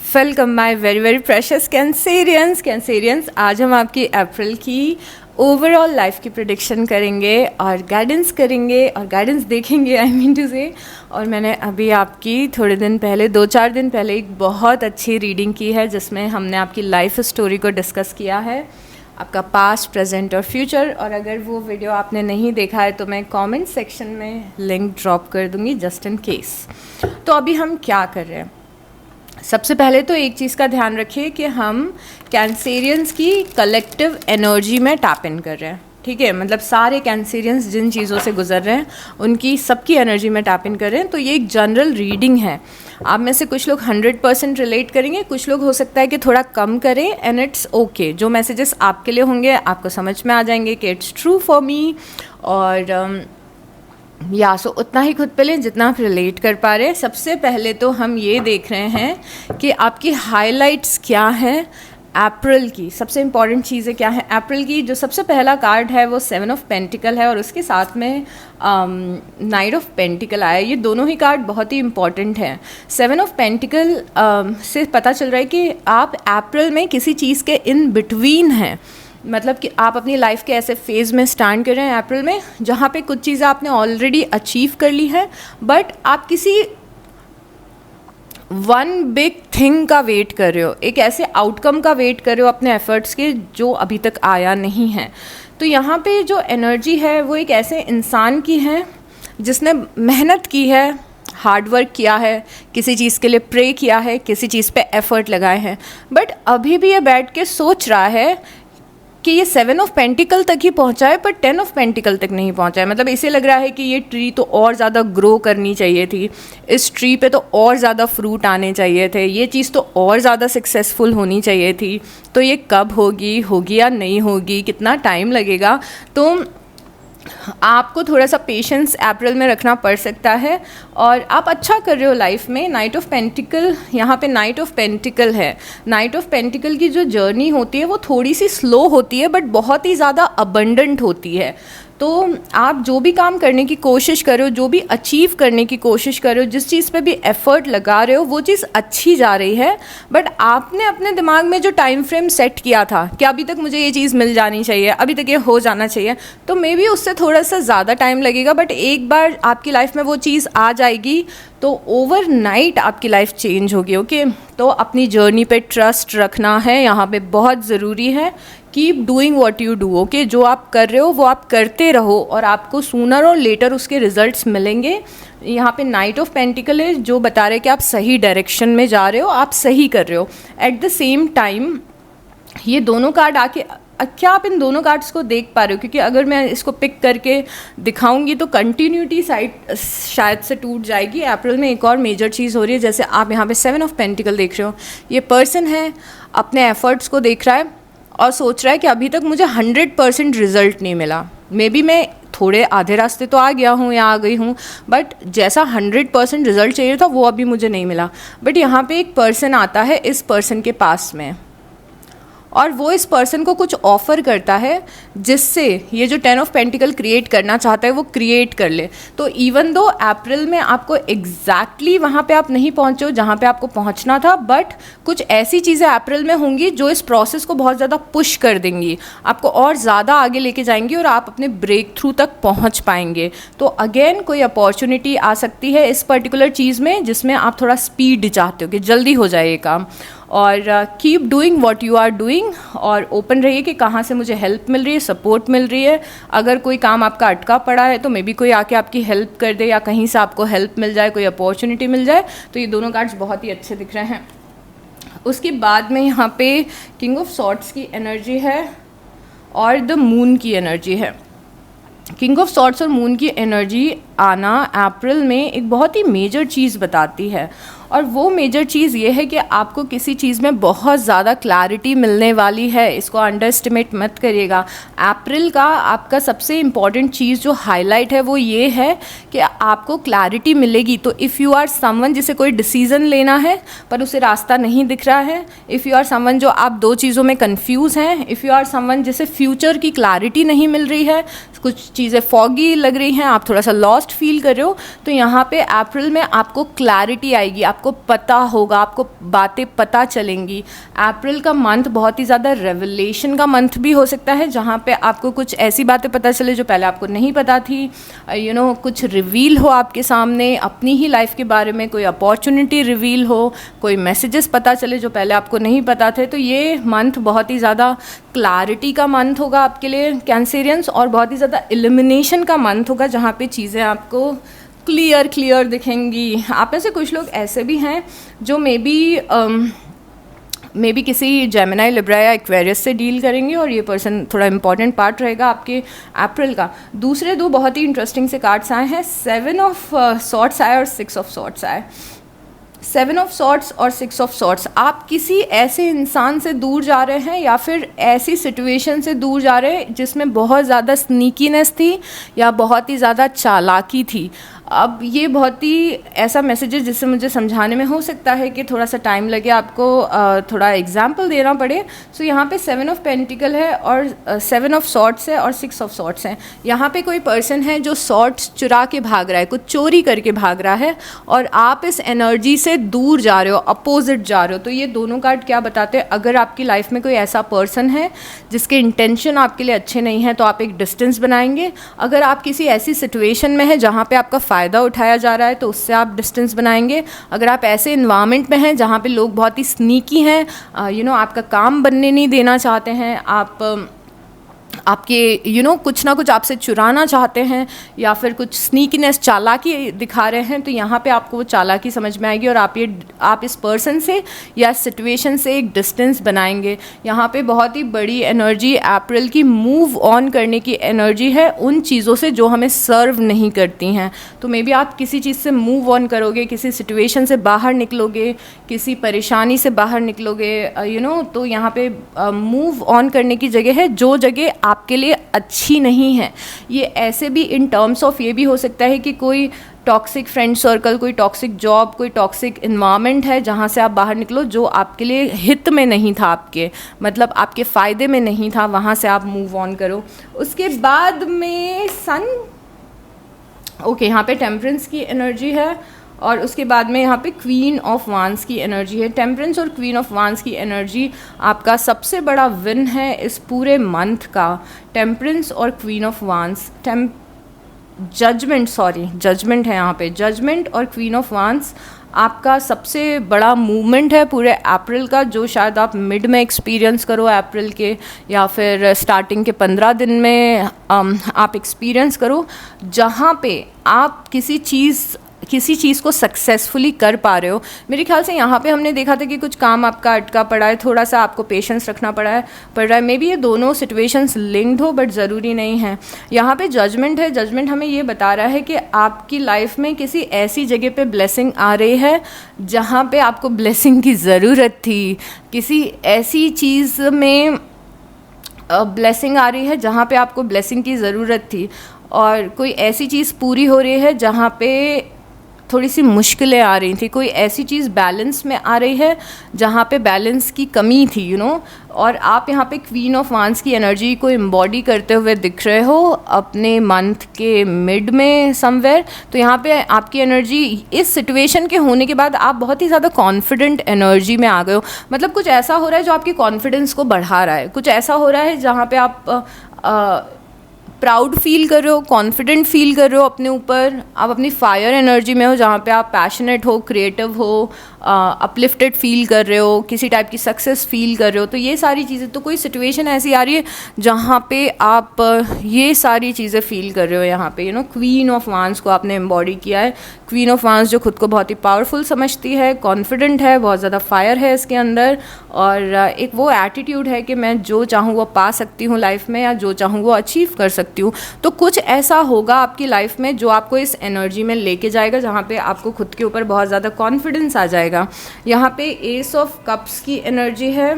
Welcome my very very precious Cancerians. आज हम आपकी अप्रैल की ओवरऑल लाइफ की प्रेडिक्शन करेंगे और गाइडेंस देखेंगे आई मीन टू से। और मैंने अभी आपकी थोड़े दिन पहले 2-4 दिन पहले एक बहुत अच्छी रीडिंग की है जिसमें हमने आपकी लाइफ स्टोरी को डिस्कस किया है, आपका पास्ट, प्रेजेंट और फ्यूचर। और अगर वो वीडियो आपने नहीं देखा है तो मैं कमेंट सेक्शन में लिंक ड्रॉप कर दूँगी जस्ट इन केस। तो अभी हम क्या कर रहे हैं, सबसे पहले तो एक चीज़ का ध्यान रखिए कि हम कैंसेरियंस की कलेक्टिव एनर्जी में टैप इन कर रहे हैं, ठीक है। मतलब सारे कैंसेरियंस जिन चीज़ों से गुजर रहे हैं उनकी सबकी एनर्जी में टैप इन कर रहे हैं। तो ये एक जनरल रीडिंग है। आप में से कुछ लोग 100% रिलेट करेंगे, कुछ लोग हो सकता है कि थोड़ा कम करें, एंड इट्स ओके। जो मैसेजेस आपके लिए होंगे आपको समझ में आ जाएंगे कि इट्स ट्रू फॉर मी, और सो उतना ही खुद पे लें जितना आप रिलेट कर पा रहे हैं। सबसे पहले तो हम ये देख रहे हैं कि आपकी हाइलाइट्स क्या हैं अप्रैल की। सबसे इम्पॉर्टेंट चीज़ें क्या है अप्रैल की। जो सबसे पहला कार्ड है वो 7 ऑफ पेंटिकल है और उसके साथ में नाइट ऑफ पेंटिकल आया। ये दोनों ही कार्ड बहुत ही इम्पॉर्टेंट हैं। 7 ऑफ पेंटिकल से पता चल रहा है कि आप अप्रैल में किसी चीज़ के इन बिटवीन हैं। मतलब कि आप अपनी लाइफ के ऐसे फेज़ में स्टैंड कर रहे हैं अप्रैल में जहाँ पे कुछ चीज़ें आपने ऑलरेडी अचीव कर ली है, बट आप किसी वन बिग थिंग का वेट कर रहे हो, एक ऐसे आउटकम का वेट कर रहे हो अपने एफर्ट्स के जो अभी तक आया नहीं है। तो यहाँ पे जो एनर्जी है वो एक ऐसे इंसान की है जिसने मेहनत की है, हार्ड वर्क किया है, किसी चीज़ के लिए प्रे किया है, किसी चीज़ पे एफर्ट लगाए हैं, बट अभी भी ये बैठ के सोच रहा है कि ये 7 ऑफ पेंटिकल तक ही पहुंचा है पर 10 ऑफ पेंटिकल तक नहीं पहुंचा है। मतलब इसे लग रहा है कि ये ट्री तो और ज़्यादा ग्रो करनी चाहिए थी, इस ट्री पे तो और ज़्यादा फ्रूट आने चाहिए थे, ये चीज़ तो और ज़्यादा सक्सेसफुल होनी चाहिए थी। तो ये कब होगी या नहीं होगी, कितना टाइम लगेगा। तो आपको थोड़ा सा पेशेंस अप्रैल में रखना पड़ सकता है और आप अच्छा कर रहे हो लाइफ में। नाइट ऑफ पेंटिकल, यहाँ पे नाइट ऑफ पेंटिकल है। नाइट ऑफ पेंटिकल की जो जर्नी होती है वो थोड़ी सी स्लो होती है बट बहुत ही ज़्यादा अबंडेंट होती है। तो आप जो भी काम करने की कोशिश कर रहे हो, जो भी अचीव करने की कोशिश कर रहे हो, जिस चीज़ पे भी एफर्ट लगा रहे हो वो चीज़ अच्छी जा रही है, बट आपने अपने दिमाग में जो टाइम फ्रेम सेट किया था कि अभी तक मुझे ये चीज़ मिल जानी चाहिए, अभी तक ये हो जाना चाहिए, तो मे बी उससे थोड़ा सा ज़्यादा टाइम लगेगा। बट एक बार आपकी लाइफ में वो चीज़ आ जाएगी तो ओवरनाइट आपकी लाइफ चेंज होगी। ओके, तो अपनी जर्नी पे ट्रस्ट रखना है यहाँ पे बहुत ज़रूरी है। Keep doing what you do. Okay, जो आप कर रहे हो वो आप करते रहो और आपको सूनर और लेटर उसके रिजल्ट्स मिलेंगे। यहाँ पे नाइट ऑफ पेंटिकल है जो बता रहे हैं कि आप सही डायरेक्शन में जा रहे हो, आप सही कर रहे हो। एट द सेम टाइम ये दोनों कार्ड आके, क्या आप इन दोनों कार्ड्स को देख पा रहे हो? क्योंकि अगर मैं इसको पिक करके दिखाऊंगी तो कंटिन्यूटी साइड शायद से टूट जाएगी। अप्रैल में एक और मेजर चीज़ हो रही है, जैसे आप यहाँ पे 7 ऑफ पेंटिकल देख रहे हो। ये पर्सन है अपने एफर्ट्स को देख रहा है और सोच रहा है कि अभी तक मुझे 100% रिजल्ट नहीं मिला। मे बी मैं थोड़े आधे रास्ते तो आ गया हूँ या आ गई हूँ, बट जैसा 100% रिजल्ट चाहिए था वो अभी मुझे नहीं मिला। बट यहाँ पे एक पर्सन आता है इस पर्सन के पास में और वो इस पर्सन को कुछ ऑफ़र करता है जिससे ये जो 10 ऑफ पेंटिकल क्रिएट करना चाहता है वो क्रिएट कर ले। तो इवन दो अप्रैल में आपको एग्जैक्टली वहाँ पे आप नहीं पहुँचे हो जहाँ पे आपको पहुँचना था, बट कुछ ऐसी चीज़ें अप्रैल में होंगी जो इस प्रोसेस को बहुत ज़्यादा पुश कर देंगी, आपको और ज़्यादा आगे लेके जाएंगी और आप अपने ब्रेक थ्रू तक पहुँच पाएंगे। तो अगेन कोई अपॉर्चुनिटी आ सकती है इस पर्टिकुलर चीज़ में जिसमें आप थोड़ा स्पीड चाहते हो कि जल्दी हो जाए ये काम। और keep doing what you are doing और ओपन रहिए कि कहाँ से मुझे हेल्प मिल रही है, सपोर्ट मिल रही है। अगर कोई काम आपका अटका पड़ा है तो मे बी कोई आके आपकी हेल्प कर दे या कहीं से आपको हेल्प मिल जाए, कोई अपॉर्चुनिटी मिल जाए। तो ये दोनों कार्ड्स बहुत ही अच्छे दिख रहे हैं। उसके बाद में यहाँ पे किंग ऑफ सॉर्ड्स की एनर्जी है और द मून की एनर्जी है। किंग ऑफ सॉर्ड्स और मून की एनर्जी आना अप्रैल में एक बहुत ही मेजर चीज़ बताती है और वो मेजर चीज़ ये है कि आपको किसी चीज़ में बहुत ज़्यादा क्लैरिटी मिलने वाली है। इसको अंडर एस्टिमेट मत करिएगा। अप्रैल का आपका सबसे इम्पॉर्टेंट चीज़ जो हाईलाइट है वो ये है कि आपको क्लैरिटी मिलेगी। तो इफ़ यू आर समवन जिसे कोई डिसीज़न लेना है पर उसे रास्ता नहीं दिख रहा है, इफ़ यू आर समवन जो आप दो चीज़ों में कन्फ्यूज़ हैं, इफ़ यू आर समवन जिसे फ्यूचर की क्लैरिटी नहीं मिल रही है, कुछ चीज़ें फॉगी लग रही हैं, आप थोड़ा सा लॉस्ट लॉस्ट फील कर रहे हो, तो यहाँ पे अप्रैल में आपको क्लैरिटी आएगी, आपको पता होगा, आपको बातें पता चलेंगी। अप्रैल का मंथ बहुत ही ज़्यादा रेवलेशन का मंथ भी हो सकता है, जहाँ पे आपको कुछ ऐसी बातें पता चले जो पहले आपको नहीं पता थी, कुछ रिवील हो आपके सामने अपनी ही लाइफ के बारे में, कोई अपॉर्चुनिटी रिवील हो, कोई मैसेजेस पता चले जो पहले आपको नहीं पता थे। तो ये मंथ बहुत ही ज़्यादा क्लैरिटी का मंथ होगा आपके लिए कैंसेरियंस, और बहुत ही ज़्यादा इल्यूमिनेशन का मंथ होगा, जहाँ पे चीज़ें आपको क्लियर दिखेंगी। आप में से कुछ लोग ऐसे भी हैं जो मे बी किसी जेमिनी, लिब्रा या एक्वेरियस से डील करेंगे, और ये पर्सन थोड़ा इंपॉर्टेंट पार्ट रहेगा आपके अप्रैल का। दूसरे दो बहुत ही इंटरेस्टिंग से कार्ड्स आए हैं, 7 ऑफ सॉर्ट्स आए और 6 ऑफ सॉर्ट्स आए। 7 ऑफ सॉर्ट्स और 6 ऑफ सॉर्ट्स, आप किसी ऐसे इंसान से दूर जा रहे हैं या फिर ऐसी सिचुएशन से दूर जा रहे हैं जिसमें बहुत ज़्यादा स्नीकीनेस थी या बहुत ही ज़्यादा चालाकी थी। अब ये बहुत ही ऐसा मैसेज है जिससे मुझे समझाने में हो सकता है कि थोड़ा सा टाइम लगे, आपको थोड़ा एग्जाम्पल देना पड़े। सो यहाँ पे 7 ऑफ पेंटिकल है और 7 ऑफ सॉर्ट्स है और 6 ऑफ सॉर्ट्स हैं। यहाँ पे कोई पर्सन है जो सॉर्ट्स चुरा के भाग रहा है, कुछ चोरी करके भाग रहा है, और आप इस एनर्जी से दूर जा रहे हो, अपोजिट जा रहे हो। तो ये दोनों कार्ड क्या बताते हैं, अगर आपकी लाइफ में कोई ऐसा पर्सन है जिसके इंटेंशन आपके लिए अच्छे नहीं है, तो आप एक डिस्टेंस बनाएंगे। अगर आप किसी ऐसी सिचुएशन में है जहाँ पे आपका फ़ायदा उठाया जा रहा है, तो उससे आप डिस्टेंस बनाएंगे। अगर आप ऐसे इन्वायरमेंट में हैं जहाँ पे लोग बहुत ही स्नीकी हैं, आपका काम बनने नहीं देना चाहते हैं, आपके कुछ ना कुछ आपसे चुराना चाहते हैं, या फिर कुछ स्नीकीनेस, चालाकी दिखा रहे हैं, तो यहाँ पे आपको वो चालाकी समझ में आएगी और आप इस पर्सन से या सिचुएशन से एक डिस्टेंस बनाएंगे। यहाँ पे बहुत ही बड़ी एनर्जी अप्रैल की मूव ऑन करने की एनर्जी है उन चीज़ों से जो हमें सर्व नहीं करती हैं। तो मे बी आप किसी चीज़ से मूव ऑन करोगे, किसी सिचुएशन से बाहर निकलोगे, किसी परेशानी से बाहर निकलोगे, तो यहाँ पे मूव ऑन करने की जगह है जो जगह आपके लिए अच्छी नहीं है। ये ऐसे भी इन टर्म्स ऑफ ये भी हो सकता है कि कोई टॉक्सिक फ्रेंड सर्कल, कोई टॉक्सिक जॉब, कोई टॉक्सिक इन्वायरमेंट है जहाँ से आप बाहर निकलो, जो आपके लिए हित में नहीं था, आपके मतलब आपके फ़ायदे में नहीं था, वहाँ से आप मूव ऑन करो। उसके बाद में सन, ओके, यहाँ पे टेम्परेंस की एनर्जी है, और उसके बाद में यहाँ पे क्वीन ऑफ वांस की एनर्जी है। टेम्परेंस और क्वीन ऑफ वांस की एनर्जी आपका सबसे बड़ा विन है इस पूरे मंथ का। टेम्परेंस और क्वीन ऑफ वांस, जजमेंट है यहाँ पे। जजमेंट और क्वीन ऑफ वांस आपका सबसे बड़ा मूवमेंट है पूरे अप्रैल का, जो शायद आप मिड में एक्सपीरियंस करो अप्रैल के, या फिर स्टार्टिंग के 15 दिन में आप एक्सपीरियंस करो, जहाँ पे आप किसी चीज़ को सक्सेसफुली कर पा रहे हो। मेरे ख्याल से यहाँ पे हमने देखा था कि कुछ काम आपका अटका पड़ा है, थोड़ा सा आपको पेशेंस रखना पड़ रहा है। मे बी ये दोनों सिचुएशंस लिंक्ड हो, बट ज़रूरी नहीं है। यहाँ पे जजमेंट है। जजमेंट हमें ये बता रहा है कि आपकी लाइफ में किसी ऐसी जगह पे ब्लेसिंग आ रही है जहाँ पे आपको ब्लेसिंग की ज़रूरत थी। किसी ऐसी चीज़ में ब्लेसिंग आ रही है जहाँ पे आपको ब्लेसिंग की ज़रूरत थी, और कोई ऐसी चीज़ पूरी हो रही है जहाँ पे थोड़ी सी मुश्किलें आ रही थी। कोई ऐसी चीज़ बैलेंस में आ रही है जहाँ पे बैलेंस की कमी थी, और आप यहाँ पे क्वीन ऑफ वांस की एनर्जी को एम्बॉडी करते हुए दिख रहे हो अपने मंथ के मिड में समवेयर। तो यहाँ पे आपकी एनर्जी इस सिचुएशन के होने के बाद आप बहुत ही ज़्यादा कॉन्फिडेंट एनर्जी में आ गए हो। मतलब कुछ ऐसा हो रहा है जो आपकी कॉन्फिडेंस को बढ़ा रहा है, कुछ ऐसा हो रहा है जहाँ पे आप प्राउड फील कर रहे हो, कॉन्फिडेंट फील कर रहे हो अपने ऊपर। आप अपनी फायर एनर्जी में हो जहाँ पे आप पैशनेट हो, क्रिएटिव हो, अपलिफ्टेड फील कर रहे हो, किसी टाइप की सक्सेस फील कर रहे हो। तो ये सारी चीज़ें, तो कोई सिचुएशन ऐसी आ रही है जहाँ पे आप ये सारी चीज़ें फील कर रहे हो। यहाँ पे क्वीन ऑफ वांस को आपने एम्बॉडी किया है। क्वीन ऑफ वांस जो खुद को बहुत ही पावरफुल समझती है, कॉन्फिडेंट है, बहुत ज़्यादा फायर है इसके अंदर, और एक वो एटीट्यूड है कि मैं जो चाहूँ वो पा सकती हूँ लाइफ में, या जो चाहूँ वो अचीव कर सकती हूँ। तो कुछ ऐसा होगा आपकी लाइफ में जो आपको इस एनर्जी में लेके जाएगा, जहाँ पे आपको खुद के ऊपर बहुत ज़्यादा कॉन्फिडेंस आ जाएगा। यहाँ पे एस ऑफ कप्स की एनर्जी है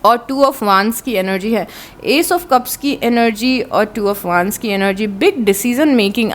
और 2 ऑफ वांस की एनर्जी है। एस ऑफ कप्स की एनर्जी और 2 ऑफ वांस की एनर्जी, बिग डिसीजन मेकिंग।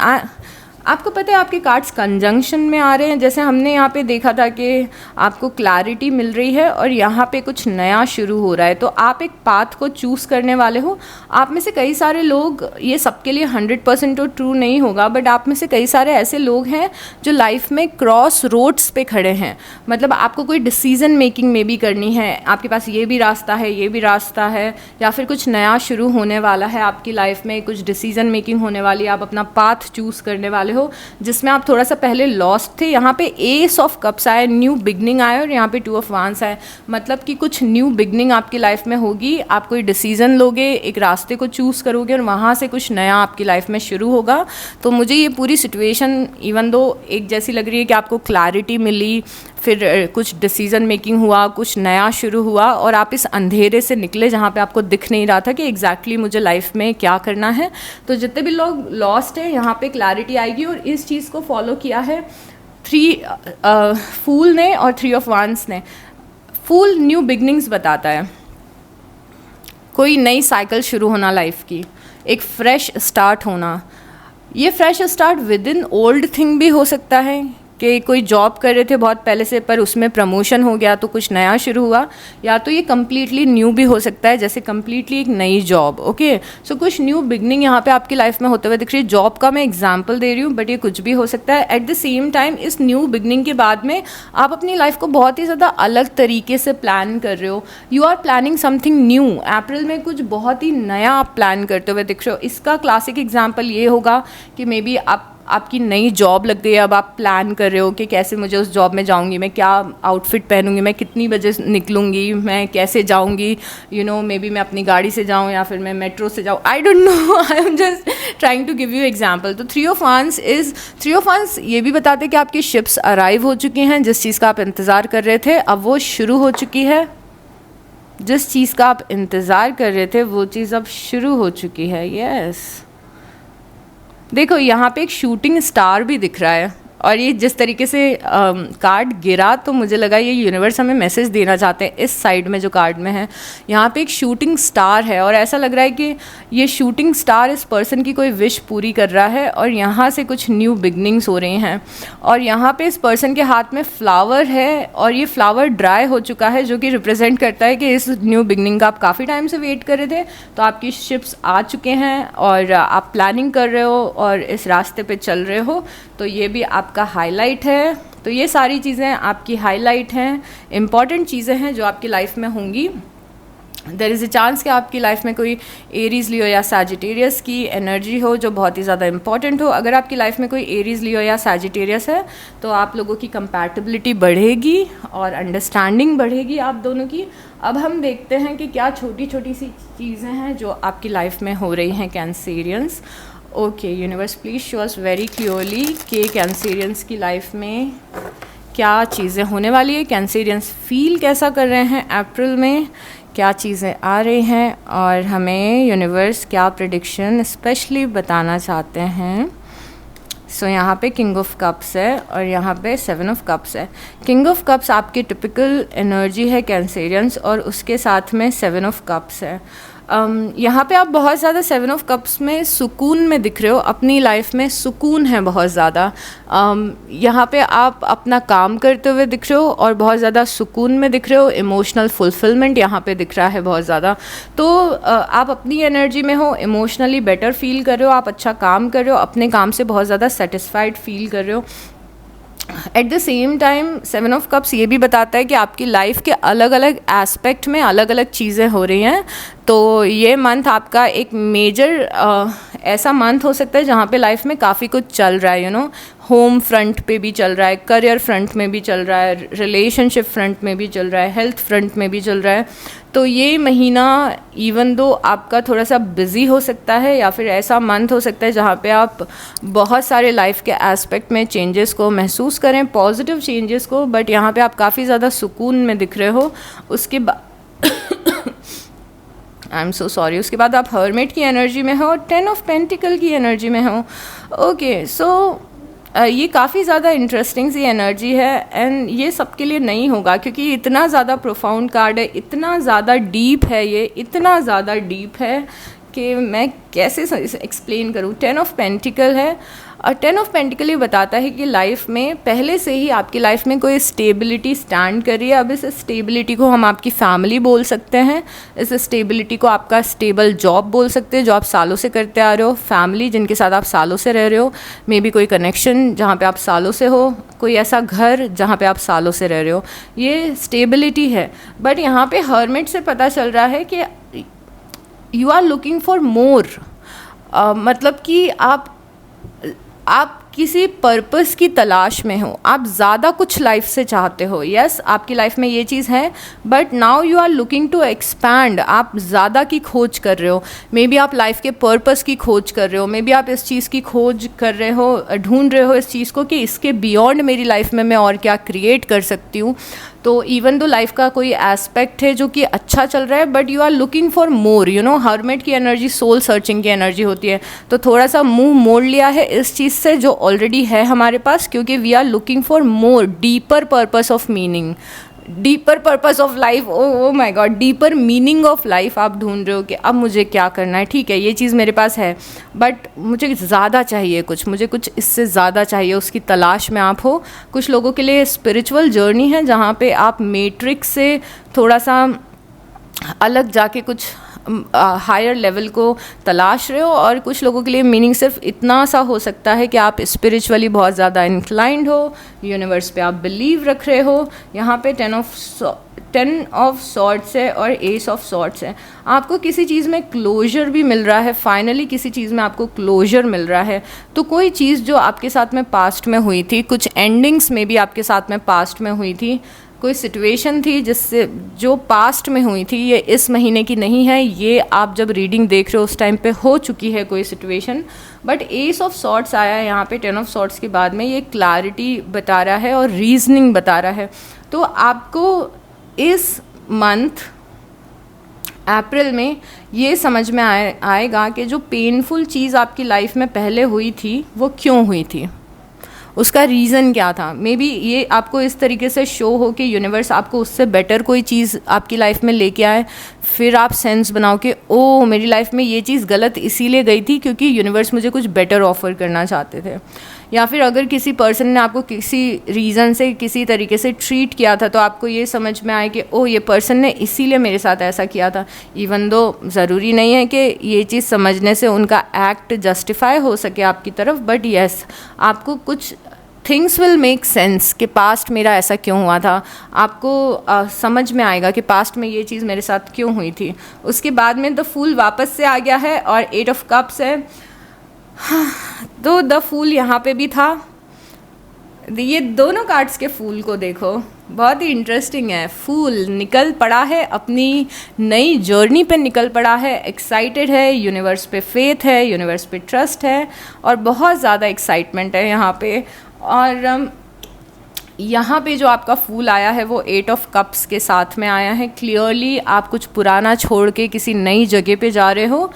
आपको पता है आपके कार्ड्स कंजंक्शन में आ रहे हैं, जैसे हमने यहाँ पे देखा था कि आपको क्लैरिटी मिल रही है और यहाँ पे कुछ नया शुरू हो रहा है, तो आप एक पाथ को चूज़ करने वाले हो। आप में से कई सारे लोग, ये सबके लिए 100% तो ट्रू नहीं होगा, बट आप में से कई सारे ऐसे लोग हैं जो लाइफ में क्रॉस रोड्स पे खड़े हैं। मतलब आपको कोई डिसीज़न मेकिंग में भी करनी है, आपके पास ये भी रास्ता है, ये भी रास्ता है, या फिर कुछ नया शुरू होने वाला है आपकी लाइफ में, कुछ डिसीज़न मेकिंग होने वाली है, आप अपना पाथ चूज़ करने वाले हो जिसमें आप थोड़ा सा पहले लॉस्ट थे। यहाँ पे एस ऑफ कप्स आए, न्यू बिगनिंग आए, और यहाँ पे टू ऑफ वांस आए, मतलब कि कुछ न्यू बिगनिंग आपकी लाइफ में होगी। आप कोई डिसीजन लोगे, एक रास्ते को चूज़ करोगे और वहाँ से कुछ नया आपकी लाइफ में शुरू होगा। तो मुझे ये पूरी सिचुएशन इवन दो एक जैसी लग रही है कि आपको क्लैरिटी मिली, फिर कुछ डिसीज़न मेकिंग हुआ, कुछ नया शुरू हुआ, और आप इस अंधेरे से निकले जहाँ पे आपको दिख नहीं रहा था कि एग्जैक्टली मुझे लाइफ में क्या करना है। तो जितने भी लोग लॉस्ट हैं यहाँ पे क्लैरिटी आएगी, और इस चीज़ को फॉलो किया है फूल ने और 3 ऑफ वांस ने। फूल न्यू बिगनिंग्स बताता है, कोई नई साइकिल शुरू होना लाइफ की, एक फ्रेश स्टार्ट होना। ये fresh start with in old thing भी हो सकता है कि कोई जॉब कर रहे थे बहुत पहले से, पर उसमें प्रमोशन हो गया तो कुछ नया शुरू हुआ, या तो ये कम्प्लीटली न्यू भी हो सकता है, जैसे कम्प्लीटली एक नई जॉब। ओके, सो कुछ न्यू बिगनिंग यहाँ पे आपकी लाइफ में होते हुए दिख रही है। जॉब का मैं एग्जांपल दे रही हूँ, बट ये कुछ भी हो सकता है। एट द सेम टाइम इस न्यू बिगनिंग के बाद में आप अपनी लाइफ को बहुत ही ज़्यादा अलग तरीके से प्लान कर रहे हो। You are planning something new. April में कुछ बहुत ही नया आप प्लान करते हुए दिख रहे हो। इसका क्लासिक एग्जाम्पल ये होगा कि मे बी आपकी नई जॉब लग गई, अब आप प्लान कर रहे हो कि कैसे मुझे उस जॉब में जाऊंगी, मैं क्या आउटफिट पहनूंगी, मैं कितनी बजे निकलूंगी, मैं कैसे जाऊंगी, मे बी मैं अपनी गाड़ी से जाऊं या फिर मैं मेट्रो से जाऊं, I don't know, I am just trying to give you example. तो 3 ऑफ वांस ये भी बताते कि आपकी शिप्स अराइव हो चुकी हैं, जिस चीज़ का आप इंतज़ार कर रहे थे अब वो शुरू हो चुकी है। जिस चीज़ का आप इंतज़ार कर रहे थे वो चीज़ अब शुरू हो चुकी है। यस, देखो यहाँ पे एक शूटिंग स्टार भी दिख रहा है, और ये जिस तरीके से कार्ड गिरा तो मुझे लगा ये यूनिवर्स हमें मैसेज देना चाहते हैं। इस साइड में जो कार्ड में है यहाँ पे एक शूटिंग स्टार है, और ऐसा लग रहा है कि ये शूटिंग स्टार इस पर्सन की कोई विश पूरी कर रहा है, और यहाँ से कुछ न्यू बिगनिंग्स हो रही हैं। और यहाँ पे इस पर्सन के हाथ में फ्लावर है, और ये फ्लावर ड्राई हो चुका है, जो कि रिप्रेजेंट करता है कि इस न्यू बिगनिंग का आप काफ़ी टाइम से वेट कर रहे थे। तो आपकी शिप्स आ चुके हैं और आप प्लानिंग कर रहे हो और इस रास्ते पे चल रहे हो। तो ये भी आपका हाईलाइट है। तो ये सारी चीज़ें आपकी हाईलाइट हैं, इम्पॉर्टेंट चीज़ें हैं जो आपकी लाइफ में होंगी। देयर इज़ अ चांस कि आपकी लाइफ में कोई एरीज लियो या सैजिटेरियस की एनर्जी हो जो बहुत ही ज़्यादा इंपॉर्टेंट हो। अगर आपकी लाइफ में कोई एरीज लियो या सैजिटेरियस है तो आप लोगों की कंपैटिबिलिटी बढ़ेगी और अंडरस्टैंडिंग बढ़ेगी आप दोनों की। अब हम देखते हैं कि क्या छोटी छोटी सी चीज़ें हैं जो आपकी लाइफ में हो रही हैं Cancerians. Okay universe, please show us very clearly कि कैंसेरियंस की लाइफ में क्या चीज़ें होने वाली है, कैंसेरियंस फील कैसा कर रहे हैं अप्रैल में, क्या चीज़ें आ रही हैं, और हमें यूनिवर्स क्या प्रेडिक्शन स्पेशली बताना चाहते हैं। सो यहाँ पे किंग ऑफ कप्स है और यहाँ पे 7 ऑफ कप्स है। किंग ऑफ कप्स आपकी टिपिकल एनर्जी है कैंसेरियंस, और उसके साथ में 7 ऑफ कप्स है। यहाँ पे आप बहुत ज़्यादा 7 ऑफ कप्स में सुकून में दिख रहे हो, अपनी लाइफ में सुकून है बहुत ज़्यादा। यहाँ पे आप अपना काम करते हुए दिख रहे हो और बहुत ज़्यादा सुकून में दिख रहे हो, इमोशनल फुलफिलमेंट यहाँ पे दिख रहा है बहुत ज़्यादा। तो आप अपनी एनर्जी में हो, इमोशनली बेटर फील कर रहे हो, आप अच्छा काम कर रहे हो, अपने काम से बहुत ज़्यादा सेटिस्फाइड फील कर रहे हो। At the same time 7 of cups ये भी बताता है कि आपकी लाइफ के अलग अलग एस्पेक्ट में अलग अलग चीज़ें हो रही हैं। तो ये मंथ आपका एक मेजर ऐसा मंथ हो सकता है जहाँ पे लाइफ में काफ़ी कुछ चल रहा है, होम फ्रंट पे भी चल रहा है, करियर फ्रंट में भी चल रहा है, रिलेशनशिप फ्रंट में भी चल रहा है, हेल्थ फ्रंट में भी चल रहा है। तो ये महीना इवन दो आपका थोड़ा सा बिज़ी हो सकता है, या फिर ऐसा मंथ हो सकता है जहाँ पे आप बहुत सारे लाइफ के एस्पेक्ट में चेंजेस को महसूस करें, पॉजिटिव चेंजेस को, बट यहाँ पे आप काफ़ी ज़्यादा सुकून में दिख रहे हो। उसके बाद आई एम सो सॉरी, उसके बाद आप हर्मिट की एनर्जी में हो, 10 ऑफ पेंटिकल की एनर्जी में हो। ओके, सो ये काफ़ी ज़्यादा इंटरेस्टिंग सी एनर्जी है, एंड ये सबके लिए नहीं होगा क्योंकि इतना ज़्यादा प्रोफाउंड कार्ड है, इतना ज़्यादा डीप है, ये इतना ज़्यादा डीप है कि मैं कैसे एक्सप्लेन करूँ। 10 ऑफ पेंटिकल है, 10 ऑफ पेंटिकल ये बताता है कि लाइफ में पहले से ही आपकी लाइफ में कोई स्टेबिलिटी स्टैंड कर रही है। अब इस स्टेबिलिटी को हम आपकी फैमिली बोल सकते हैं, इस स्टेबिलिटी को आपका स्टेबल जॉब बोल सकते हैं जो आप सालों से करते आ रहे हो, फैमिली जिनके साथ आप सालों से रह रहे हो, मे बी कोई कनेक्शन जहाँ पे आप सालों से हो, कोई ऐसा घर जहाँ पे आप सालों से रह रहे हो, ये स्टेबिलिटी है। बट यहाँ पे हर्मिट से पता चल रहा है कि you are looking for more, मतलब कि आप किसी पर्पस की तलाश में हो, आप ज़्यादा कुछ लाइफ से चाहते हो। यस, आपकी लाइफ में ये चीज़ है, but now you are looking to expand, आप ज़्यादा की खोज कर रहे हो। मे बी आप लाइफ के पर्पस की खोज कर रहे हो, मे बी आप इस चीज़ की खोज कर रहे हो, ढूंढ रहे हो इस चीज़ को कि इसके बियॉन्ड मेरी लाइफ में मैं और क्या क्रिएट कर सकती हूँ। तो इवन दो लाइफ का कोई एस्पेक्ट है जो कि अच्छा चल रहा है, but you are looking for more. You know, hermit की एनर्जी सोल सर्चिंग की एनर्जी होती है, तो थोड़ा सा मुंह मोड़ लिया है इस चीज़ से जो ऑलरेडी है हमारे पास, क्योंकि we are looking for more, deeper purpose of meaning, deeper purpose of life. Oh my god, deeper meaning of life आप ढूंढ रहे हो कि अब मुझे क्या करना है। ठीक है, ये चीज़ मेरे पास है, बट मुझे ज़्यादा चाहिए, मुझे कुछ इससे ज़्यादा चाहिए, उसकी तलाश में आप हो। कुछ लोगों के लिए स्पिरिचुअल जर्नी है जहाँ पे आप मैट्रिक्स से थोड़ा सा अलग जाके कुछ हायर लेवल को तलाश रहे हो, और कुछ लोगों के लिए मीनिंग सिर्फ इतना सा हो सकता है कि आप स्पिरिचुअली बहुत ज़्यादा इंक्लाइंड हो, यूनिवर्स पे आप बिलीव रख रहे हो। यहाँ पे 10 ऑफ सॉर्ड्स है और एस ऑफ सॉर्ड्स है। आपको किसी चीज़ में क्लोजर भी मिल रहा है, फाइनली किसी चीज़ में आपको क्लोजर मिल रहा है। तो कोई चीज़ जो आपके साथ में पास्ट में हुई थी, कुछ एंडिंग्स में भी आपके साथ में पास्ट में हुई थी, कोई सिचुएशन थी जिससे जो पास्ट में हुई थी, ये इस महीने की नहीं है, ये आप जब रीडिंग देख रहे हो उस टाइम पे हो चुकी है कोई situation. But S of swords आया है यहाँ पे 10 ऑफ सॉर्ड्स के बाद में, ये क्लैरिटी बता रहा है और रीजनिंग बता रहा है। तो आपको इस मंथ अप्रैल में ये समझ में आएगा कि जो पेनफुल चीज़ आपकी लाइफ में पहले हुई थी वो क्यों हुई थी, उसका रीज़न क्या था। मे बी ये आपको इस तरीके से शो हो कि यूनिवर्स आपको उससे बेटर कोई चीज़ आपकी लाइफ में लेके आए, फिर आप सेंस बनाओ कि ओ मेरी लाइफ में ये चीज़ गलत इसीलिए गई थी क्योंकि यूनिवर्स मुझे कुछ बेटर ऑफर करना चाहते थे। या फिर अगर किसी पर्सन ने आपको किसी रीज़न से किसी तरीके से ट्रीट किया था तो आपको ये समझ में आए कि ओ ये पर्सन ने इसीलिए मेरे साथ ऐसा किया था। इवन दो ज़रूरी नहीं है कि ये चीज़ समझने से उनका एक्ट जस्टिफाई हो सके आपकी तरफ, बट येस आपको कुछ थिंग्स विल मेक सेंस कि पास्ट मेरा ऐसा क्यों हुआ था। आपको समझ में आएगा कि पास्ट में ये चीज़ मेरे साथ क्यों हुई थी। उसके बाद में द फूल वापस से आ गया है और 8 ऑफ कप्स है। तो द फूल यहाँ पे भी था। ये दोनों कार्ड्स के फूल को देखो, बहुत ही इंटरेस्टिंग है। फूल निकल पड़ा है, अपनी नई जर्नी पे निकल पड़ा है, एक्साइटेड है, यूनिवर्स पे फेथ है, यूनिवर्स पे ट्रस्ट है और बहुत ज़्यादा एक्साइटमेंट है यहाँ पे। और यहाँ पे जो आपका फूल आया है वो 8 ऑफ कप्स के साथ में आया है। क्लियरली आप कुछ पुराना छोड़ के किसी नई जगह पे जा रहे हो,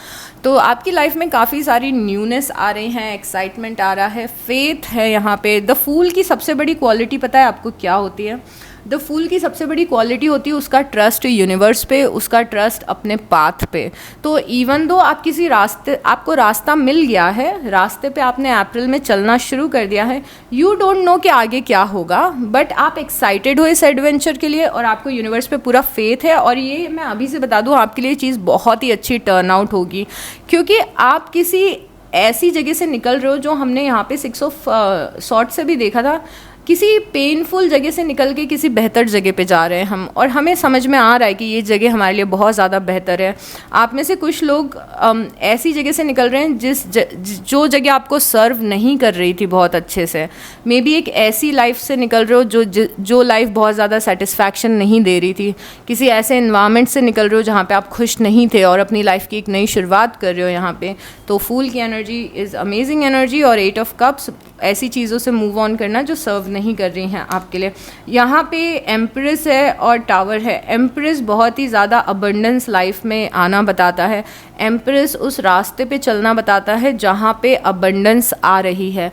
तो आपकी लाइफ में काफ़ी सारी न्यूनेस आ रही हैं, एक्साइटमेंट आ रहा है, फेथ है यहाँ पे। द फूल की सबसे बड़ी क्वालिटी पता है आपको क्या होती है? द फूल की सबसे बड़ी क्वालिटी होती है उसका ट्रस्ट यूनिवर्स पे, उसका ट्रस्ट अपने पाथ पे। तो इवन दो आप किसी रास्ते, आपको रास्ता मिल गया है, रास्ते पे आपने अप्रैल में चलना शुरू कर दिया है, यू डोंट नो कि आगे क्या होगा, बट आप एक्साइटेड हो इस एडवेंचर के लिए और आपको यूनिवर्स पे पूरा फेथ है। और ये मैं अभी से बता दूँ, आपके लिए चीज़ बहुत ही अच्छी टर्न आउट होगी, क्योंकि आप किसी ऐसी जगह से निकल रहे हो जो हमने यहाँ पे 6 ऑफ सॉर्ड से भी देखा था। किसी पेनफुल जगह से निकल के किसी बेहतर जगह पे जा रहे हैं हम, और हमें समझ में आ रहा है कि ये जगह हमारे लिए बहुत ज़्यादा बेहतर है। आप में से कुछ लोग ऐसी जगह से निकल रहे हैं जो जगह आपको सर्व नहीं कर रही थी बहुत अच्छे से। मे बी एक ऐसी लाइफ से निकल रहे हो जो लाइफ बहुत ज़्यादा सेटिस्फैक्शन नहीं दे रही थी। किसी ऐसे इन्वायरमेंट से निकल रहे हो जहाँ पे आप खुश नहीं थे और अपनी लाइफ की एक नई शुरुआत कर रहे हो यहाँ पे। तो फूल की एनर्जी इज़ अमेजिंग एनर्जी, और 8 ऑफ कप्स ऐसी चीज़ों से मूव ऑन करना जो सर्व नहीं कर रही हैं आपके लिए। यहाँ पे एम्प्रेस है और टावर है। एम्प्रेस बहुत ही ज़्यादा अबंडेंस लाइफ में आना बताता है। एम्प्रेस उस रास्ते पे चलना बताता है जहाँ पे अबंडेंस आ रही है।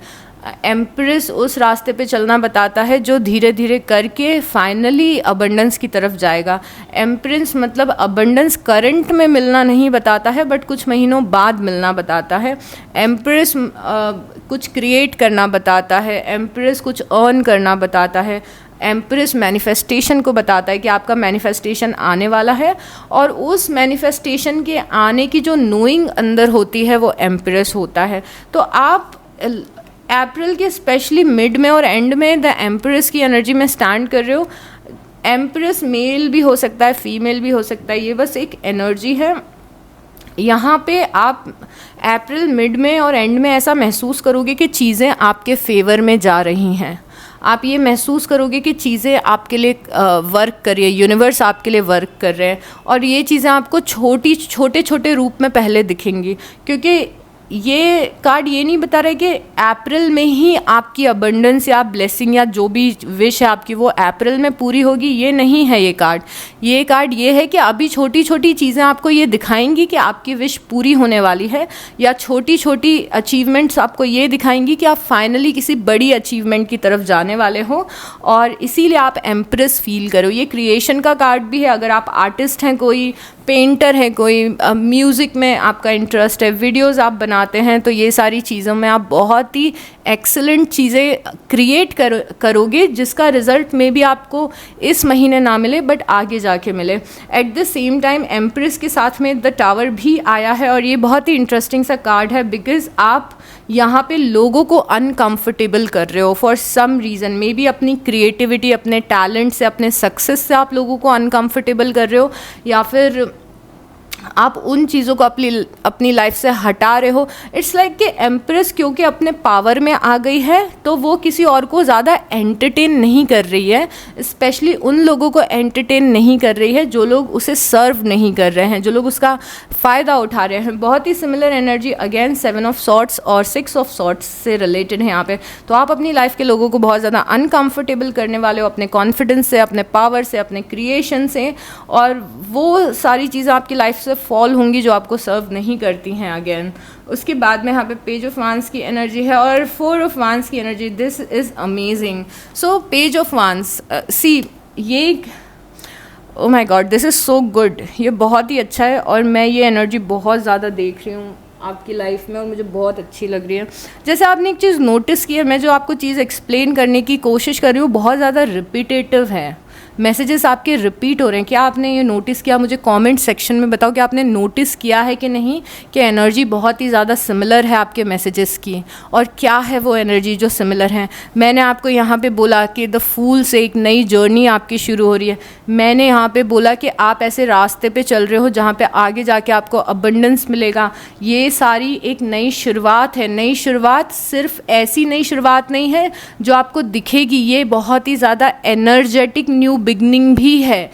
एम्प्रेस उस रास्ते पे चलना बताता है जो धीरे धीरे करके फाइनली अबंडेंस की तरफ जाएगा। एम्प्रेस मतलब अबंडेंस करंट में मिलना नहीं बताता है, बट कुछ महीनों बाद मिलना बताता है। एम्प्रेस कुछ क्रिएट करना बताता है। एम्प्रेस कुछ अर्न करना बताता है। एम्प्रेस मैनिफेस्टेशन को बताता है कि आपका मैनिफेस्टेशन आने वाला है, और उस मैनिफेस्टेशन के आने की जो नोइंग अंदर होती है वो एम्प्रेस होता है। तो आप अप्रैल के स्पेशली मिड में और एंड में द एम्प्रेस की एनर्जी में स्टैंड कर रहे हो। एम्प्रेस मेल भी हो सकता है, फीमेल भी हो सकता है, ये बस एक एनर्जी है। यहाँ पे आप अप्रैल मिड में और एंड में ऐसा महसूस करोगे कि चीज़ें आपके फेवर में जा रही हैं। आप ये महसूस करोगे कि चीज़ें आपके लिए वर्क कर रही है, यूनिवर्स आपके लिए वर्क कर रहे हैं, और ये चीज़ें आपको छोटे छोटे रूप में पहले दिखेंगी। क्योंकि ये कार्ड ये नहीं बता रहा है कि अप्रैल में ही आपकी अबंडेंस या ब्लेसिंग या जो भी विश है आपकी वो अप्रैल में पूरी होगी, ये नहीं है ये कार्ड। ये कार्ड ये है कि अभी छोटी छोटी चीज़ें आपको ये दिखाएंगी कि आपकी विश पूरी होने वाली है, या छोटी छोटी अचीवमेंट्स आपको ये दिखाएंगी कि आप फाइनली किसी बड़ी अचीवमेंट की तरफ जाने वाले हो, और इसीलिए आप एम्प्रेस फील करो। ये क्रिएशन का कार्ड भी है। अगर आप आर्टिस्ट हैं, कोई पेंटर है, कोई म्यूज़िक में आपका इंटरेस्ट है, वीडियोस आप बनाते हैं, तो ये सारी चीज़ों में आप बहुत ही एक्सेलेंट चीज़ें क्रिएट करोगे, जिसका रिज़ल्ट में भी आपको इस महीने ना मिले बट आगे जाके मिले। At the same time empress के साथ में द टावर भी आया है, और ये बहुत ही इंटरेस्टिंग सा कार्ड है, बिकॉज़ आप यहाँ पे लोगों को अनकम्फर्टेबल कर रहे हो for some reason. Maybe अपनी क्रिएटिविटी, अपने टैलेंट से, अपने सक्सेस से आप लोगों को अनकम्फर्टेबल कर रहे हो, या फिर आप उन चीज़ों को अपनी लाइफ से हटा रहे हो। इट्स लाइक कि एम्प्रेस क्योंकि अपने पावर में आ गई है, तो वो किसी और को ज़्यादा एंटरटेन नहीं कर रही है, स्पेशली उन लोगों को एंटरटेन नहीं कर रही है जो लोग उसे सर्व नहीं कर रहे हैं, जो लोग उसका फ़ायदा उठा रहे हैं। बहुत ही similar energy again 7 of sorts और 6 ऑफ सॉर्ट्स से रिलेटेड है यहाँ पे। तो आप अपनी लाइफ के लोगों को बहुत ज़्यादा अनकम्फर्टेबल करने वाले हो अपने कॉन्फिडेंस से, अपने पावर से, अपने क्रिएशन से, और वो सारी चीज़ें आपकी लाइफ से फॉल होंगी जो आपको सर्व नहीं करती हैं अगेन। उसके बाद में यहाँ पे पेज ऑफ वांस की एनर्जी है और 4 ऑफ वांस की energy. This is amazing. So page of वांस, सी ये, ओ my God, this is so good. ये बहुत ही अच्छा है, और मैं ये एनर्जी बहुत ज़्यादा देख रही हूँ आपकी लाइफ में, और मुझे बहुत अच्छी लग रही है। जैसे आपने एक चीज़ नोटिस की है, मैं जो आपको चीज़ एक्सप्लेन करने की कोशिश कर रही हूँ बहुत ज़्यादा रिपीटेटिव है, मैसेजेस आपके रिपीट हो रहे हैं। क्या आपने ये नोटिस किया? मुझे कमेंट सेक्शन में बताओ कि आपने नोटिस किया है कि नहीं, कि एनर्जी बहुत ही ज़्यादा सिमिलर है आपके मैसेजेस की, और क्या है वो एनर्जी जो सिमिलर है। मैंने आपको यहाँ पे बोला कि द फूल से एक नई जर्नी आपकी शुरू हो रही है। मैंने यहाँ पे बोला कि आप ऐसे रास्ते पे चल रहे हो जहाँ पे आगे जाके आपको अबंडेंस मिलेगा। ये सारी एक नई शुरुआत है। नई शुरुआत सिर्फ ऐसी नई शुरुआत नहीं है जो आपको दिखेगी, ये बहुत ही ज़्यादा एनर्जेटिक न्यू बिगनिंग भी है,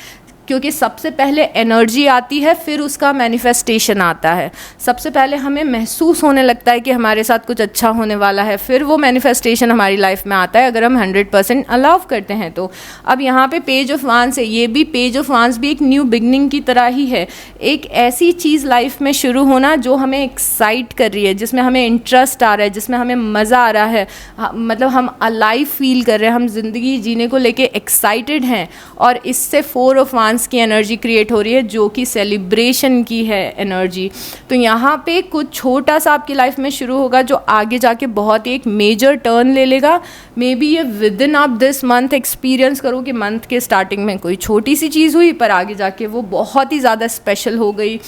क्योंकि सबसे पहले एनर्जी आती है, फिर उसका मैनिफेस्टेशन आता है। सबसे पहले हमें महसूस होने लगता है कि हमारे साथ कुछ अच्छा होने वाला है, फिर वो मैनिफेस्टेशन हमारी लाइफ में आता है, अगर हम 100% अलाउ करते हैं तो। अब यहाँ पे पेज ऑफ वांस है, ये भी पेज ऑफ वांस भी एक न्यू बिगनिंग की तरह ही है। एक ऐसी चीज़ लाइफ में शुरू होना जो हमें एक्साइट कर रही है, जिसमें हमें इंटरेस्ट आ रहा है, जिसमें हमें मज़ा आ रहा है, मतलब हम अलाइव फील कर रहे हैं, हम ज़िंदगी जीने को लेके एक्साइटेड हैं, और इससे 4 ऑफ वांस की एनर्जी क्रिएट हो रही है जो कि सेलिब्रेशन की है एनर्जी। तो यहाँ पे कुछ छोटा सा आपकी लाइफ में शुरू होगा जो आगे जाके बहुत ही एक मेजर टर्न ले लेगा। मे बी ये विद इन आप दिस मंथ एक्सपीरियंस करो कि मंथ के स्टार्टिंग में कोई छोटी सी चीज़ हुई, पर आगे जाके वो बहुत ही ज़्यादा स्पेशल हो गई,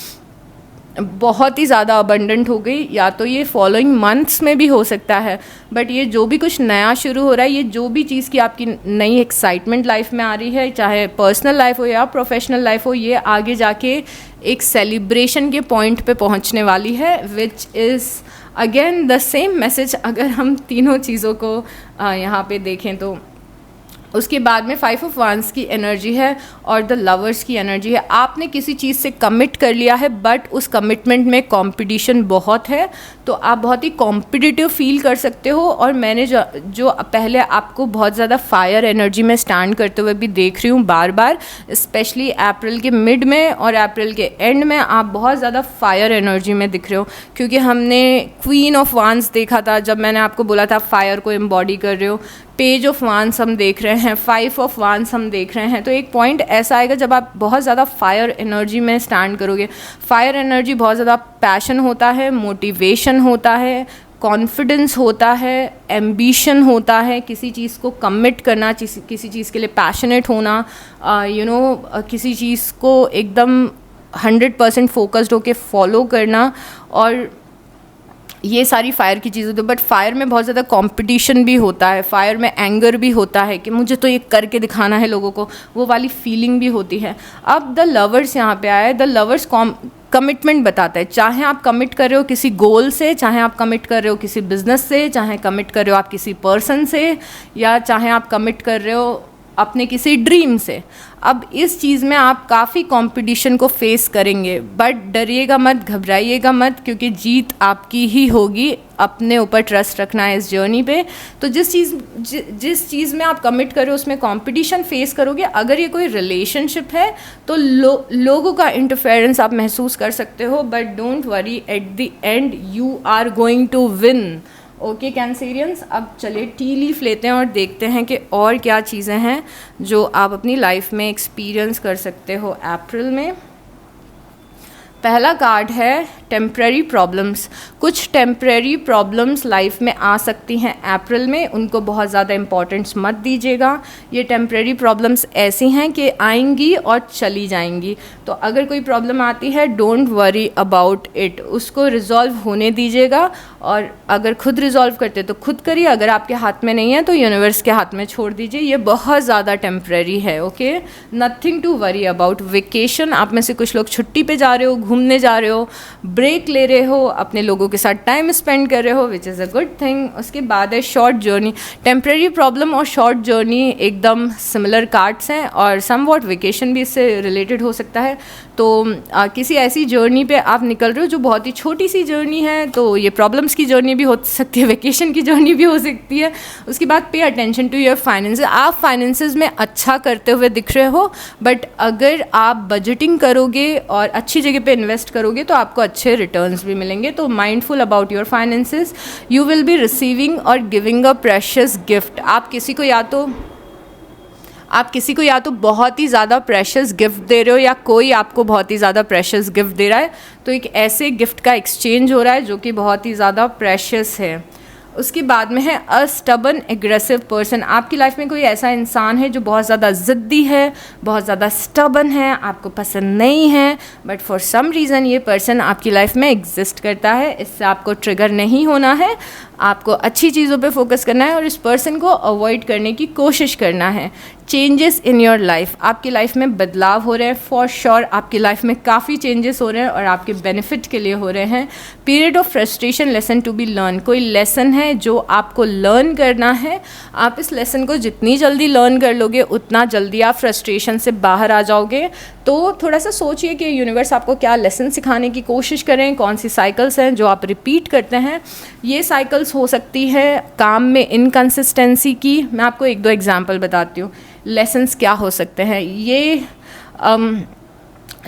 बहुत ही ज़्यादा अबंडेंट हो गई। या तो ये फॉलोइंग मंथ्स में भी हो सकता है, बट ये जो भी कुछ नया शुरू हो रहा है, ये जो भी चीज़ की आपकी नई एक्साइटमेंट लाइफ में आ रही है, चाहे पर्सनल लाइफ हो या प्रोफेशनल लाइफ हो, ये आगे जाके एक सेलिब्रेशन के पॉइंट पे पहुंचने वाली है, which is again the same message. अगर हम तीनों चीज़ों को यहाँ पे देखें तो उसके बाद में 5 ऑफ वांड्स की एनर्जी है और द लवर्स की एनर्जी है। आपने किसी चीज़ से कमिट कर लिया है, बट उस कमिटमेंट में कंपटीशन बहुत है, तो आप बहुत ही कॉम्पिटिटिव फील कर सकते हो। और मैंने जो पहले आपको बहुत ज़्यादा फायर एनर्जी में स्टैंड करते हुए भी देख रही हूँ बार बार, स्पेशली अप्रैल के मिड में और अप्रैल के एंड में आप बहुत ज़्यादा फायर एनर्जी में दिख रहे हो, क्योंकि हमने क्वीन ऑफ वांड्स देखा था जब मैंने आपको बोला था फायर को एम्बॉडी कर रहे हो, पेज ऑफ वांड्स हम देख रहे हैं, 5 ऑफ वांड्स हम देख रहे हैं। तो एक पॉइंट ऐसा आएगा जब आप बहुत ज़्यादा फायर एनर्जी में स्टैंड करोगे। फायर एनर्जी बहुत ज़्यादा पैशन होता है, मोटिवेशन होता है, कॉन्फिडेंस होता है, एम्बिशन होता है, किसी चीज़ को कमिट करना, किसी चीज़ के लिए पैशनेट होना, किसी चीज़ को एकदम 100% फोकस्ड होके फॉलो करना, और ये सारी फायर की चीज़ होती है। बट फायर में बहुत ज़्यादा कंपटीशन भी होता है, फायर में एंगर भी होता है कि मुझे तो ये करके दिखाना है लोगों को, वो वाली फीलिंग भी होती है। अब द लवर्स यहाँ पे आया है। द लवर्स कमिटमेंट बताता है, चाहे आप कमिट कर रहे हो किसी गोल से, चाहे आप कमिट कर रहे हो किसी बिजनेस से, चाहे कमिट कर रहे हो आप किसी पर्सन से, या चाहे आप कमिट कर रहे हो अपने किसी ड्रीम से। अब इस चीज़ में आप काफ़ी कंपटीशन को फेस करेंगे, बट डरिएगा मत, घबराइएगा मत, क्योंकि जीत आपकी ही होगी। अपने ऊपर ट्रस्ट रखना है इस जर्नी पे। तो जिस चीज़ में आप कमिट करो उसमें कंपटीशन फेस करोगे। अगर ये कोई रिलेशनशिप है तो लोगों का इंटरफेरेंस आप महसूस कर सकते हो, but don't worry, at the end you are going to win. Okay cancerians, अब चलिए टी लीफ लेते हैं और देखते हैं कि और क्या चीज़ें हैं जो आप अपनी लाइफ में एक्सपीरियंस कर सकते हो अप्रैल में। पहला कार्ड है टेम्प्रेरी प्रॉब्लम्स। कुछ टेम्प्रेरी प्रॉब्लम्स लाइफ में आ सकती हैं अप्रैल में, उनको बहुत ज़्यादा इम्पोर्टेंस मत दीजिएगा। ये टेम्प्रेरी प्रॉब्लम्स ऐसी हैं कि आएंगी और चली जाएंगी। तो अगर कोई प्रॉब्लम आती है, डोंट वरी अबाउट इट, उसको रिजॉल्व होने दीजिएगा। और अगर खुद रिजॉल्व करते तो खुद करिए, अगर आपके हाथ में नहीं है तो यूनिवर्स के हाथ में छोड़ दीजिए। ये बहुत ज़्यादा टेम्प्रेरी है। Okay, nothing to worry about. Vacation, आप में से कुछ लोग छुट्टी पे जा रहे हो, घूमने जा रहे हो, ब्रेक ले रहे हो, अपने लोगों के साथ टाइम स्पेंड कर रहे हो, which is a good thing. उसके बाद है शॉर्ट जर्नी। टेम्प्रेरी प्रॉब्लम और शॉर्ट जर्नी एकदम सिमिलर कार्ड्स हैं, और समवॉट वेकेशन भी इससे रिलेटेड हो सकता है। तो किसी ऐसी जर्नी पे आप निकल रहे हो जो बहुत ही छोटी सी जर्नी है, तो ये प्रॉब्लम्स की जर्नी भी हो सकती है, वेकेशन की जर्नी भी हो सकती है। उसके बाद pay attention to your finances. आप फाइनेंसेस में अच्छा करते हुए दिख रहे हो, बट अगर आप बजटिंग करोगे और अच्छी जगह पे इन्वेस्ट करोगे तो आपको अच्छे रिटर्न्स भी मिलेंगे। तो mindful about your finances. You will be receiving और गिविंग अ प्रेशियस गिफ्ट। आप किसी को या तो बहुत ही ज़्यादा प्रेशियस गिफ्ट दे रहे हो, या कोई आपको बहुत ही ज़्यादा प्रेशियस गिफ्ट दे रहा है। तो एक ऐसे गिफ्ट का एक्सचेंज हो रहा है जो कि बहुत ही ज़्यादा प्रेशियस है। उसके बाद में है अ स्टबन एग्रेसिव पर्सन। आपकी लाइफ में कोई ऐसा इंसान है जो बहुत ज़्यादा ज़िद्दी है, बहुत ज़्यादा स्टबन है, आपको पसंद नहीं है, बट फॉर सम रीज़न ये पर्सन आपकी लाइफ में एग्जिस्ट करता है। इससे आपको ट्रिगर नहीं होना है, आपको अच्छी चीज़ों पे फोकस करना है और इस पर्सन को अवॉइड करने की कोशिश करना है। चेंजेस इन योर लाइफ, आपकी लाइफ में बदलाव हो रहे हैं, फॉर श्योर आपकी लाइफ में काफ़ी चेंजेस हो रहे हैं और आपके बेनिफिट के लिए हो रहे हैं। Period of frustration, lesson to be learn. कोई लेसन है जो आपको लर्न करना है। आप इस लेसन को जितनी जल्दी लर्न कर लोगे उतना जल्दी आप फ्रस्ट्रेशन से बाहर आ जाओगे। तो थोड़ा सा सोचिए कि यूनिवर्स आपको क्या लेसन सिखाने की कोशिश करें, कौन सी साइकिल्स हैं जो आप रिपीट करते हैं। ये साइकिल्स हो सकती है काम में इनकंसिस्टेंसी की। मैं आपको एक दो एग्जांपल बताती हूँ। लेसन्स क्या हो सकते हैं? ये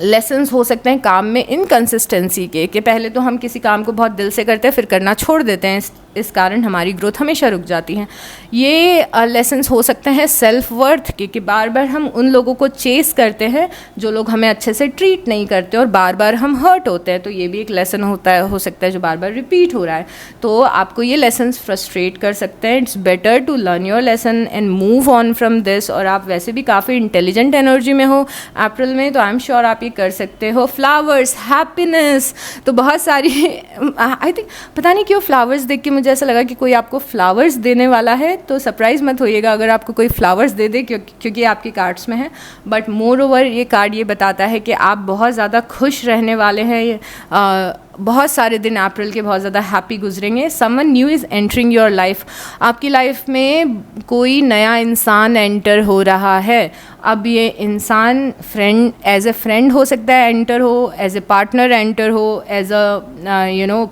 लेसन्स हो सकते हैं काम में इनकंसिस्टेंसी के, कि पहले तो हम किसी काम को बहुत दिल से करते हैं फिर करना छोड़ देते हैं, इस कारण हमारी ग्रोथ हमेशा रुक जाती है। ये लेसन्स हो सकते हैं सेल्फ वर्थ के, कि बार बार हम उन लोगों को चेस करते हैं जो लोग हमें अच्छे से ट्रीट नहीं करते और बार बार हम हर्ट होते हैं। तो ये भी एक लेसन हो सकता है जो बार बार रिपीट हो रहा है। तो आपको ये लेसन्स फ्रस्ट्रेट कर सकते हैं। It's better to learn your lesson and move on from this. और आप वैसे भी काफ़ी इंटेलिजेंट एनर्जी में हो अप्रैल में, तो आई एम श्योर आप ये कर सकते हो। फ्लावर्स, हैप्पीनेस, तो बहुत सारी आई थिंक पता नहीं क्यों फ्लावर्स देख के मुझे ऐसा लगा कि कोई आपको फ्लावर्स देने वाला है। तो सरप्राइज़ मत होइएगा अगर आपको कोई फ्लावर्स दे दे, क्योंकि ये आपके कार्ड्स में है। बट मोर ओवर ये कार्ड ये बताता है कि आप बहुत ज़्यादा खुश रहने वाले हैं बहुत सारे दिन अप्रैल के बहुत ज़्यादा हैप्पी गुजरेंगे। Someone new is entering your life, आपकी लाइफ में कोई नया इंसान एंटर हो रहा है। अब ये इंसान फ्रेंड, एज ए फ्रेंड हो सकता है एंटर हो, एज ए पार्टनर एंटर हो, एज अ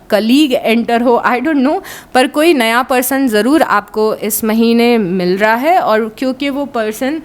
कलीग एंटर हो, आई डोंट नो, पर कोई नया पर्सन ज़रूर आपको इस महीने मिल रहा है, और क्योंकि वो पर्सन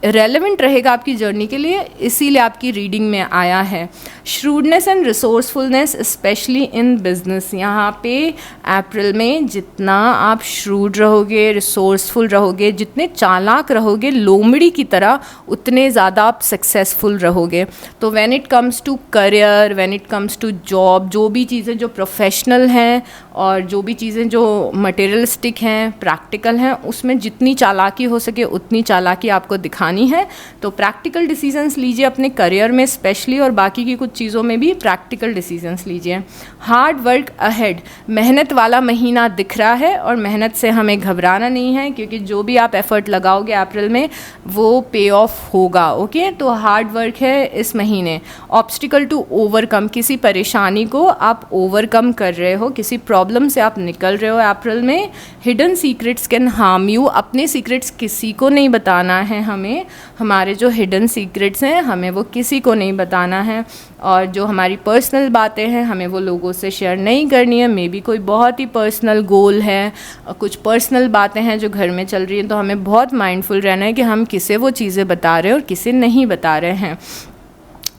रेलेवेंट रहेगा आपकी जर्नी के लिए, इसीलिए आपकी रीडिंग में आया है। Shrewdness and resourcefulness specially in business, यहाँ पे अप्रैल में जितना आप श्रूड रहोगे, रिसोर्सफुल रहोगे, जितने चालाक रहोगे लोमड़ी की तरह, उतने ज़्यादा आप सक्सेसफुल रहोगे। तो when it comes to career, when it comes to job, जो भी चीज़ें जो प्रोफेशनल हैं और जो भी चीज़ें जो मटेरियलिस्टिक हैं, प्रैक्टिकल हैं, उसमें जितनी चालाकी हो सके उतनी चालाकी आपको दिखानी है। तो प्रैक्टिकल डिसीजंस लीजिए अपने करियर में स्पेशली, और बाकी की कुछ चीज़ों में भी प्रैक्टिकल डिसीजंस लीजिए। हार्ड वर्क अहेड, मेहनत वाला महीना दिख रहा है, और मेहनत से हमें घबराना नहीं है, क्योंकि जो भी आप एफर्ट लगाओगे अप्रैल में वो पे ऑफ होगा। ओके, तो हार्ड वर्क है इस महीने। ऑब्स्टिकल टू ओवरकम, किसी परेशानी को आप ओवरकम कर रहे हो, किसी प्रॉब्लम से आप निकल रहे हो अप्रैल में। Hidden secrets can harm you, अपने सीक्रेट्स किसी को नहीं बताना है हमें, हमारे जो हिडन सीक्रेट्स हैं हमें वो किसी को नहीं बताना है, और जो हमारी पर्सनल बातें हैं हमें वो लोगों से शेयर नहीं करनी है। मे बी कोई बहुत ही पर्सनल गोल है, कुछ पर्सनल बातें हैं जो घर में चल रही हैं, तो हमें बहुत माइंडफुल रहना है कि हम किसे वो चीज़ें बता रहे हैं और किसे नहीं बता रहे हैं।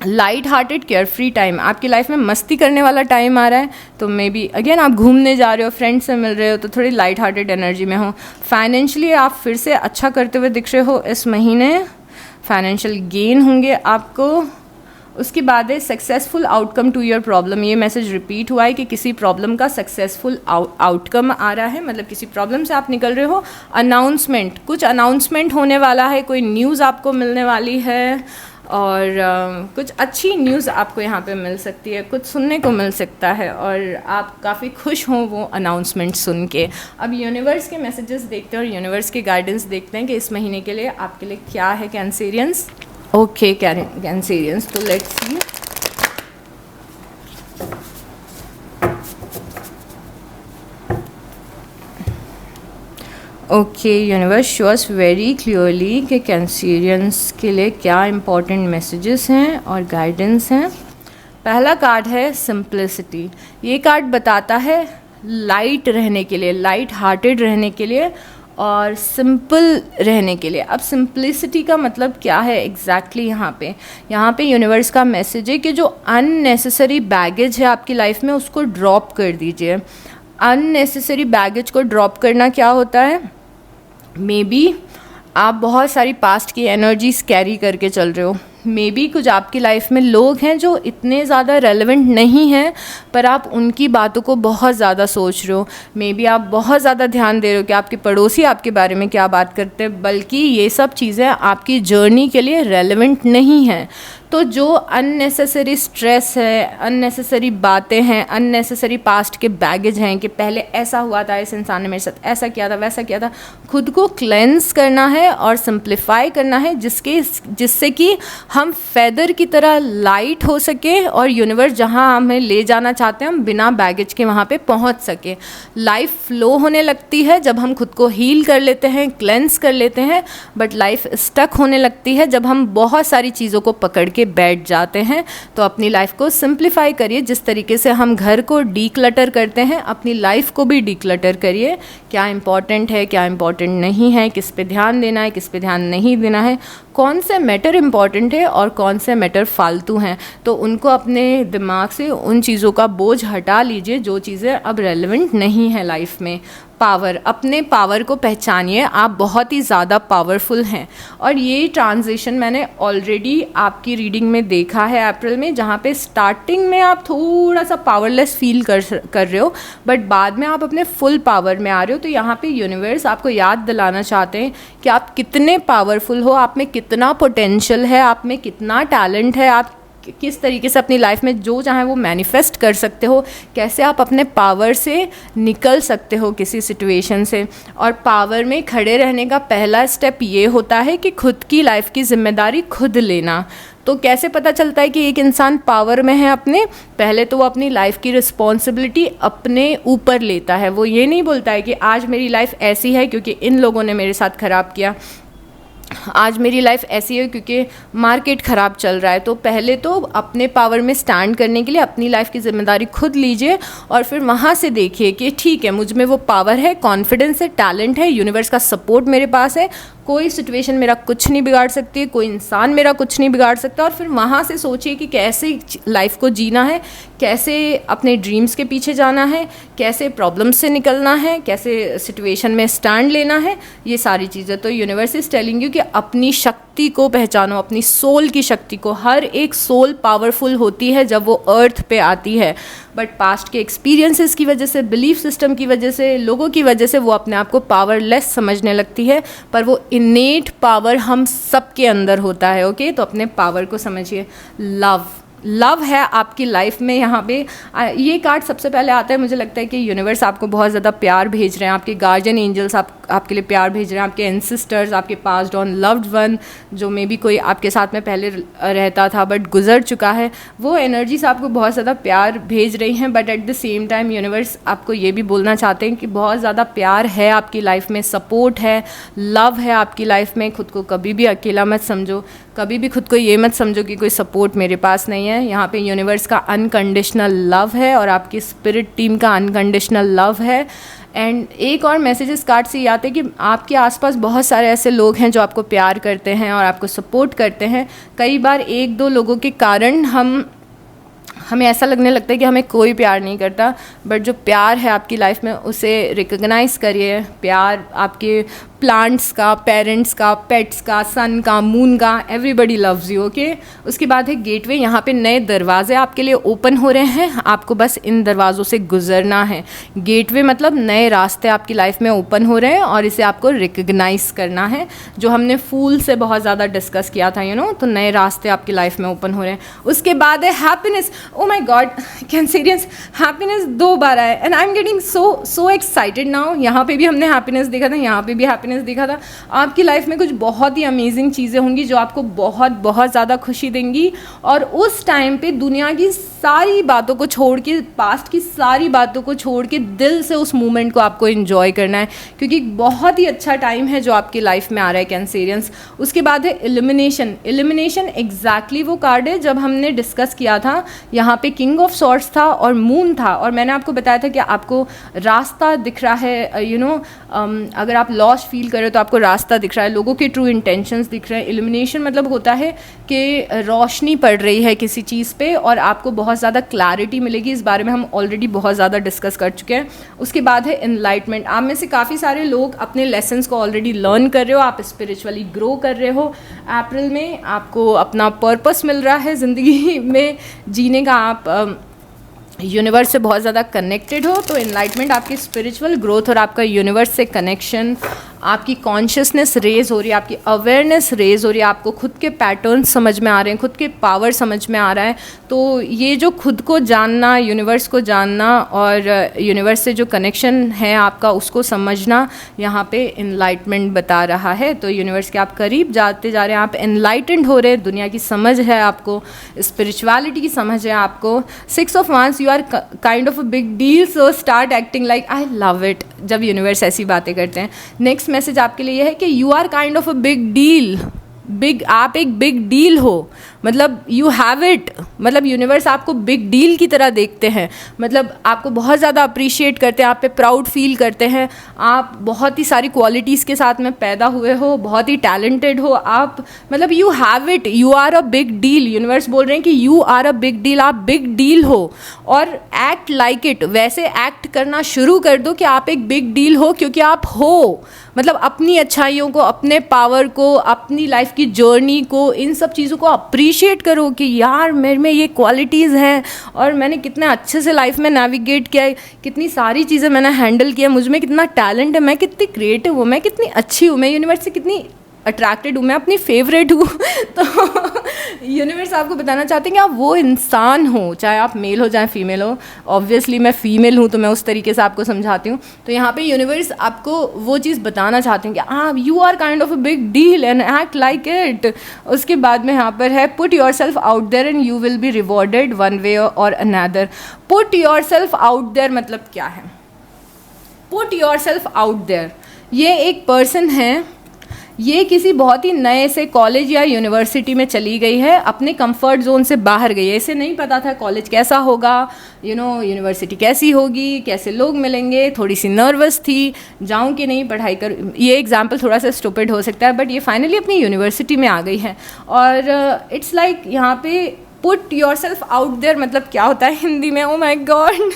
Light hearted care free time, आपकी लाइफ में मस्ती करने वाला टाइम आ रहा है, तो मे बी अगेन आप घूमने जा रहे हो, फ्रेंड्स से मिल रहे हो, तो थोड़ी लाइट हार्टेड एनर्जी में हो। फाइनेंशियली आप फिर से अच्छा करते हुए दिख रहे हो इस महीने, फाइनेंशियल गेन होंगे आपको। उसके बाद है successful outcome to your problem, ये मैसेज रिपीट हुआ है कि किसी प्रॉब्लम का सक्सेसफुल आउटकम आ रहा है, मतलब किसी प्रॉब्लम से आप निकल रहे हो। अनाउंसमेंट, कुछ अनाउंसमेंट होने वाला है, कोई न्यूज़ आपको मिलने वाली है, और कुछ अच्छी न्यूज़ आपको यहाँ पे मिल सकती है, कुछ सुनने को मिल सकता है, और आप काफ़ी खुश हों वो अनाउंसमेंट सुन के। अब यूनिवर्स के मैसेजेस देखते हैं और यूनिवर्स के गाइडेंस देखते हैं कि इस महीने के लिए आपके लिए क्या है कैंसेरियंस। ओके कैंसेरियंस, तो let's see. Okay, universe show us very clearly कि कैंसेरियंस के लिए क्या इंपॉर्टेंट मैसेजेस हैं और गाइडेंस हैं। पहला कार्ड है सिंप्लिसिटी, ये कार्ड बताता है लाइट रहने के लिए, लाइट हार्टेड रहने के लिए और सिंपल रहने के लिए। अब सिंप्लिसिटी का मतलब क्या है एग्जैक्टली यहाँ पे यूनिवर्स का मैसेज है कि जो अननेसेसरी बैगेज है आपकी लाइफ में उसको ड्रॉप कर दीजिए। अननेसेसरी बैगेज को ड्रॉप करना क्या होता है, मे बी आप बहुत सारी पास्ट की एनर्जीज कैरी करके चल रहे हो, मे बी कुछ आपकी लाइफ में लोग हैं जो इतने ज़्यादा रेलेवेंट नहीं हैं, पर आप उनकी बातों को बहुत ज़्यादा सोच रहे हो। मे बी आप बहुत ज़्यादा ध्यान दे रहे हो कि आपके पड़ोसी आपके बारे में क्या बात करते हैं, बल्कि ये सब चीज़ें आपकी जर्नी के लिए रेलेवेंट नहीं हैं। तो जो अननेसेसरी स्ट्रेस है, अननेसेसरी बातें हैं, अननेसेसरी पास्ट के बैगेज हैं कि पहले ऐसा हुआ था, इस इंसान ने मेरे साथ ऐसा किया था, वैसा किया था, खुद को क्लेंस करना है और सिंप्लीफाई करना है, जिससे कि हम फेदर की तरह लाइट हो सके और यूनिवर्स जहाँ हमें ले जाना चाहते हैं हम बिना बैगेज के वहाँ पे पहुँच सके। लाइफ फ्लो होने लगती है जब हम खुद को हील कर लेते हैं, क्लेंस कर लेते हैं, बट लाइफ स्टक होने लगती है जब हम बहुत सारी चीज़ों को पकड़ के बैठ जाते हैं। तो अपनी लाइफ को सिंप्लीफाई करिए, जिस तरीके से हम घर को डीक्लटर करते हैं अपनी लाइफ को भी डीक्लटर करिए। क्या इंपॉर्टेंट है, क्या इंपॉर्टेंट नहीं है, किस पे ध्यान देना है, किस पे ध्यान नहीं देना है, कौन से मैटर इंपॉर्टेंट है और कौन से मैटर फालतू हैं, तो उनको अपने दिमाग से उन चीज़ों का बोझ हटा लीजिए जो चीज़ें अब रेलेवेंट नहीं है लाइफ में। पावर, अपने पावर को पहचानिए, आप बहुत ही ज़्यादा पावरफुल हैं। और ये ट्रांजिशन मैंने ऑलरेडी आपकी रीडिंग में देखा है अप्रैल में, जहाँ पे स्टार्टिंग में आप थोड़ा सा पावरलेस फील कर रहे हो, बट बाद में आप अपने फुल पावर में आ रहे हो। तो यहाँ पे यूनिवर्स आपको याद दिलाना चाहते हैं कि आप कितने पावरफुल हो, आप में कितना पोटेंशियल है, आप में कितना टैलेंट है, आप किस तरीके से अपनी लाइफ में जो चाहे वो मैनिफेस्ट कर सकते हो, कैसे आप अपने पावर से निकल सकते हो किसी सिचुएशन से। और पावर में खड़े रहने का पहला स्टेप ये होता है कि खुद की लाइफ की जिम्मेदारी खुद लेना। तो कैसे पता चलता है कि एक इंसान पावर में है अपने? पहले तो वो अपनी लाइफ की रिस्पॉन्सिबिलिटी अपने ऊपर लेता है। वो ये नहीं बोलता है कि आज मेरी लाइफ ऐसी है क्योंकि इन लोगों ने मेरे साथ ख़राब किया, आज मेरी लाइफ ऐसी है क्योंकि मार्केट ख़राब चल रहा है। तो पहले तो अपने पावर में स्टैंड करने के लिए अपनी लाइफ की ज़िम्मेदारी खुद लीजिए और फिर वहाँ से देखिए कि ठीक है, मुझ में वो पावर है, कॉन्फिडेंस है, टैलेंट है, यूनिवर्स का सपोर्ट मेरे पास है, कोई सिचुएशन मेरा कुछ नहीं बिगाड़ सकती है, कोई इंसान मेरा कुछ नहीं बिगाड़ सकता। और फिर वहाँ से सोचिए कि कैसे लाइफ को जीना है, कैसे अपने ड्रीम्स के पीछे जाना है, कैसे प्रॉब्लम्स से निकलना है, कैसे सिचुएशन में स्टैंड लेना है, ये सारी चीज़ें। तो यूनिवर्स इज टेलिंग यू कि अपनी शक्ति को पहचानो, अपनी सोल की शक्ति को। हर एक सोल पावरफुल होती है जब वो अर्थ पे आती है, बट पास्ट के एक्सपीरियंसेस की वजह से, बिलीफ सिस्टम की वजह से, लोगों की वजह से वो अपने आप को पावरलेस समझने लगती है। पर वो इनेट पावर हम सबके अंदर होता है। ओके, तो अपने पावर को समझिए। लव है आपकी लाइफ में। यहाँ पे ये कार्ड सबसे पहले आता है, मुझे लगता है कि यूनिवर्स आपको बहुत ज़्यादा प्यार भेज रहे हैं, आपके गार्जियन एंजल्स आपके लिए प्यार भेज रहे हैं, आपके एंसेस्टर्स, आपके पास्ड ऑन लव्ड वन, जो मे बी कोई आपके साथ में पहले रहता था बट गुजर चुका है, वो एनर्जीज आपको बहुत ज़्यादा प्यार भेज रही हैं। But at the same time universe आपको ये भी बोलना चाहते हैं कि बहुत ज़्यादा प्यार है आपकी लाइफ में, सपोर्ट है, लव है आपकी लाइफ में। खुद को कभी भी अकेला मत समझो, कभी भी खुद को ये मत समझो कि कोई सपोर्ट मेरे पास नहीं है। यहाँ पे यूनिवर्स का अनकंडीशनल लव है और आपकी स्पिरिट टीम का अनकंडीशनल लव है। एंड एक और मैसेज इस कार्ड से ये आते हैं कि आपके आसपास बहुत सारे ऐसे लोग हैं जो आपको प्यार करते हैं और आपको सपोर्ट करते हैं। कई बार एक दो लोगों के कारण हमें ऐसा लगने लगता है कि हमें कोई प्यार नहीं करता, बट जो प्यार है आपकी लाइफ में उसे रिकॉग्नाइज करिए। प्यार आपके प्लांट्स का, पेरेंट्स का, पेट्स का, सन का, मून का, एवरीबडी लव्स यू। ओके, उसके बाद है गेटवे। यहाँ पे नए दरवाजे आपके लिए ओपन हो रहे हैं, आपको बस इन दरवाज़ों से गुजरना है। गेटवे मतलब नए रास्ते आपकी लाइफ में ओपन हो रहे हैं और इसे आपको रिकॉग्नाइज करना है, जो हमने फूल से बहुत ज़्यादा डिस्कस किया था, तो नए रास्ते आपकी लाइफ में ओपन हो रहे हैं। उसके बाद है happiness. O my God, Cancerians, happiness 2 बार आया and I am getting so excited now. यहाँ पे भी हमने हैप्पीनेस देखा था, यहाँ पे भी हैप्पीनेस देखा था। आपकी लाइफ में कुछ बहुत ही अमेजिंग चीज़ें होंगी जो आपको बहुत बहुत ज़्यादा खुशी देंगी। और उस टाइम पे दुनिया की सारी बातों को छोड़ के, पास्ट की सारी बातों को छोड़ के दिल से उस मोमेंट को आपको एंजॉय करना है, क्योंकि बहुत ही अच्छा टाइम है जो आपकी लाइफ में आ रहा है कैंसेरियंस। उसके बाद है इल्यूमिनेशन। इल्यूमिनेशन एग्जैक्टली वो कार्ड है जब हमने डिस्कस किया था, यहाँ पे किंग ऑफ सॉर्ड्स था और मून था, और मैंने आपको बताया था कि आपको रास्ता दिख रहा है। अगर आप लॉस्ट फील कर रहे हो तो आपको रास्ता दिख रहा है, लोगों के ट्रू इंटेंशंस दिख रहे हैं। इल्यूमिनेशन मतलब होता है कि रोशनी पड़ रही है किसी चीज़ पे और आपको बहुत ज़्यादा क्लैरिटी मिलेगी। इस बारे में हम ऑलरेडी बहुत ज़्यादा डिस्कस कर चुके हैं। उसके बाद है एनलाइटमेंट। आप में से काफ़ी सारे लोग अपने लेसन्स को ऑलरेडी लर्न कर रहे हो, आप स्पिरिचुअली ग्रो कर रहे हो। अप्रैल में आपको अपना पर्पस मिल रहा है ज़िंदगी में जीने का, आप यूनिवर्स से बहुत ज़्यादा कनेक्टेड हो। तो एनलाइटमेंट आपकी स्पिरिचुअल ग्रोथ और आपका यूनिवर्स से कनेक्शन, आपकी कॉन्शियसनेस रेज हो रही है, आपकी अवेयरनेस रेज हो रही है, आपको खुद के पैटर्न समझ में आ रहे हैं, खुद के पावर समझ में आ रहा है। तो ये जो खुद को जानना, यूनिवर्स को जानना और यूनिवर्स से जो कनेक्शन है आपका उसको समझना, यहाँ पे एनलाइटमेंट बता रहा है। तो यूनिवर्स के आप करीब जाते जा रहे हैं, आप एनलाइटेंड हो रहे हैं, दुनिया की समझ है आपको, स्पिरिचुअलिटी की समझ है आपको। 6 of wands, you are kind of a big deal, so start acting like I love it, जब यूनिवर्स ऐसी बातें करते हैं। नेक्स्ट मैसेज आपके लिए है कि you are kind of a big deal. आप एक बिग डील हो, मतलब यू हैव इट, मतलब यूनिवर्स आपको बिग डील की तरह देखते हैं, मतलब आपको बहुत ज़्यादा अप्रिशिएट करते हैं, आप पे प्राउड फील करते हैं। आप बहुत ही सारी क्वालिटीज़ के साथ में पैदा हुए हो, बहुत ही टैलेंटेड हो आप, मतलब you have it, you are a big deal. Universe बोल रहे हैं कि you are a big deal, आप बिग डील हो और एक्ट लाइक इट, वैसे एक्ट करना शुरू कर दो कि आप एक बिग डील हो, क्योंकि आप हो। मतलब अपनी अच्छाइयों को, अपने पावर को, अपनी लाइफ की जर्नी को, इन सब चीज़ों को अप्रिशिएट करो कि यार मेरे में ये क्वालिटीज़ हैं और मैंने कितने अच्छे से लाइफ में नेविगेट किया है, कितनी सारी चीज़ें मैंने हैंडल किया, मुझ में कितना टैलेंट है, मैं कितनी क्रिएटिव हूँ, मैं कितनी अच्छी हूँ, मैं यूनिवर्स से कितनी अट्रैक्टेड हूँ, मैं अपनी फेवरेट हूँ। तो यूनिवर्स आपको बताना चाहते हैं कि आप वो इंसान हो, चाहे आप मेल हो चाहे फीमेल हो। ऑब्वियसली मैं फीमेल हूँ तो मैं उस तरीके से आपको समझाती हूँ। तो यहाँ पे यूनिवर्स आपको वो चीज़ बताना चाहते हैं कि हाँ, you are kind of a big deal and act like it. उसके बाद में यहाँ पर है put yourself out there and you will be rewarded one way और another. Put yourself out there मतलब क्या है? Put yourself out there, ये एक पर्सन है, ये किसी बहुत ही नए से कॉलेज या यूनिवर्सिटी में चली गई है, अपने कंफर्ट जोन से बाहर गई है। इसे नहीं पता था कॉलेज कैसा होगा, यूनिवर्सिटी कैसी होगी, कैसे लोग मिलेंगे, थोड़ी सी नर्वस थी, जाऊं कि नहीं, पढ़ाई कर। ये एग्जाम्पल थोड़ा सा स्टूपिड हो सकता है, बट ये फाइनली अपनी यूनिवर्सिटी में आ गई है। और इट्स लाइक यहाँ पे put yourself out there मतलब क्या होता है हिंदी में? ओ माई गॉड,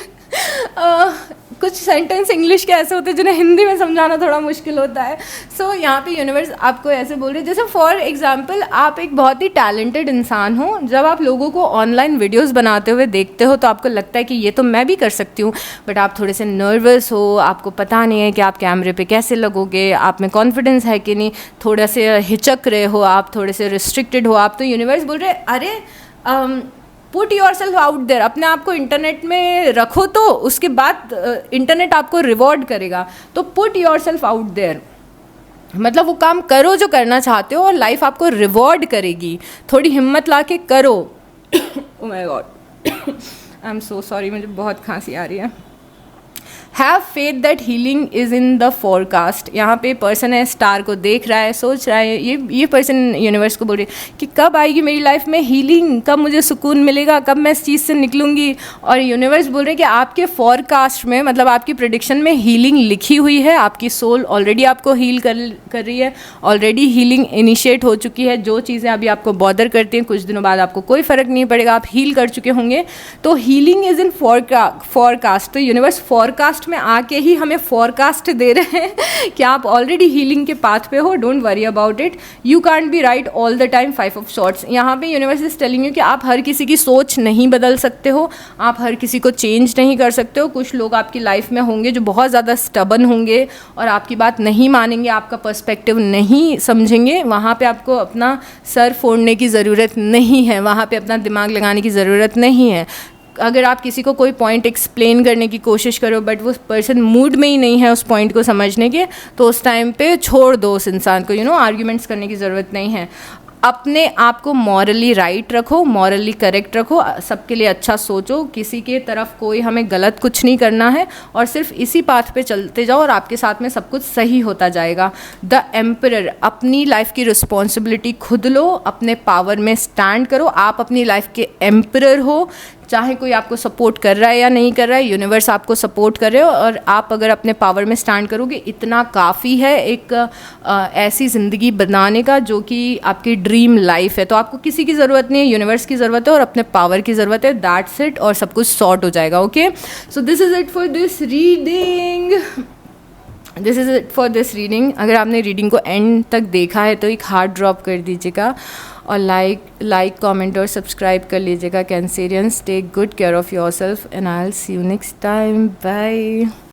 कुछ सेंटेंस इंग्लिश के ऐसे होते हैं जिन्हें हिंदी में समझाना थोड़ा मुश्किल होता है। सो यहाँ पे यूनिवर्स आपको ऐसे बोल रहे हैं, जैसे फॉर एग्जांपल आप एक बहुत ही टैलेंटेड इंसान हो, जब आप लोगों को ऑनलाइन वीडियोस बनाते हुए देखते हो तो आपको लगता है कि ये तो मैं भी कर सकती हूँ, बट आप थोड़े से नर्वस हो, आपको पता नहीं है कि आप कैमरे पे कैसे लगोगे, आप में कॉन्फिडेंस है कि नहीं, थोड़ा से हिचक रहे हो, आप थोड़े से रिस्ट्रिक्टेड हो आप। तो यूनिवर्स बोल रहे अरे put yourself out there, अपने आप को इंटरनेट में रखो तो उसके बाद इंटरनेट आपको रिवॉर्ड करेगा। तो put yourself out there मतलब वो काम करो जो करना चाहते हो और लाइफ आपको रिवॉर्ड करेगी। थोड़ी हिम्मत ला के करो। Oh my God, I am so sorry, मुझे बहुत खांसी आ रही है। Have faith that healing is in the forecast. यहाँ पे पर्सन है, स्टार को देख रहा है, सोच रहा है, ये पर्सन यूनिवर्स को बोल रही है कि कब आएगी मेरी लाइफ में हीलिंग, कब मुझे सुकून मिलेगा, कब मैं इस चीज़ से निकलूँगी। और यूनिवर्स बोल रहे हैं कि आपके फोरकास्ट में मतलब आपकी प्रेडिक्शन में हीलिंग लिखी हुई है, आपकी सोल ऑलरेडी आपको हील कर रही है, ऑलरेडी हीलिंग इनिशिएट हो चुकी है। जो चीज़ें अभी आपको बॉदर करती हैं कुछ दिनों बाद आपको कोई फ़र्क नहीं पड़ेगा, आप हील कर चुके होंगे। तो हीलिंग इज़ इन फोरकास्ट। तो यूनिवर्स फोरकास्ट में आके ही हमें फोरकास्ट दे रहे हैं कि आप ऑलरेडी हीलिंग के पाथ पे हो, don't worry about it, you can't be right all the time. 5 of shorts, यहाँ पे यूनिवर्स इज टेलिंग यू कि आप हर किसी की सोच नहीं बदल सकते हो, आप हर किसी को चेंज नहीं कर सकते हो। कुछ लोग आपकी लाइफ में होंगे जो बहुत ज़्यादा स्टबन होंगे और आपकी बात नहीं मानेंगे, आपका पर्सपेक्टिव नहीं समझेंगे। वहाँ पे आपको अपना सर फोड़ने की ज़रूरत नहीं है, वहाँ पे अपना दिमाग लगाने की ज़रूरत नहीं है। अगर आप किसी को कोई पॉइंट एक्सप्लेन करने की कोशिश करो बट वो पर्सन मूड में ही नहीं है उस पॉइंट को समझने के, तो उस टाइम पे छोड़ दो उस इंसान को। आर्ग्यूमेंट्स करने की ज़रूरत नहीं है। अपने आप को मॉरली राइट रखो, मॉरली करेक्ट रखो, सबके लिए अच्छा सोचो, किसी के तरफ कोई हमें गलत कुछ नहीं करना है और सिर्फ इसी पाथ पे चलते जाओ और आपके साथ में सब कुछ सही होता जाएगा। द एम्परर, अपनी लाइफ की रिस्पॉन्सिबिलिटी खुद लो, अपने पावर में स्टैंड करो, आप अपनी लाइफ के एम्परर हो। चाहे कोई आपको सपोर्ट कर रहा है या नहीं कर रहा है, यूनिवर्स आपको सपोर्ट कर रहे हो और आप अगर अपने पावर में स्टैंड करोगे इतना काफ़ी है एक ऐसी ज़िंदगी बनाने का जो कि आपकी ड्रीम लाइफ है। तो आपको किसी की ज़रूरत नहीं है, यूनिवर्स की ज़रूरत है और अपने पावर की ज़रूरत है, दैट्स इट, और सब कुछ सॉर्ट हो जाएगा। Okay, so this is it for this reading. अगर आपने रीडिंग को एंड तक देखा है तो एक हार्ट ड्रॉप कर दीजिएगा और लाइक कमेंट और सब्सक्राइब कर लीजिएगा। Cancerians, take good care of yourself and I will see you next time. Bye.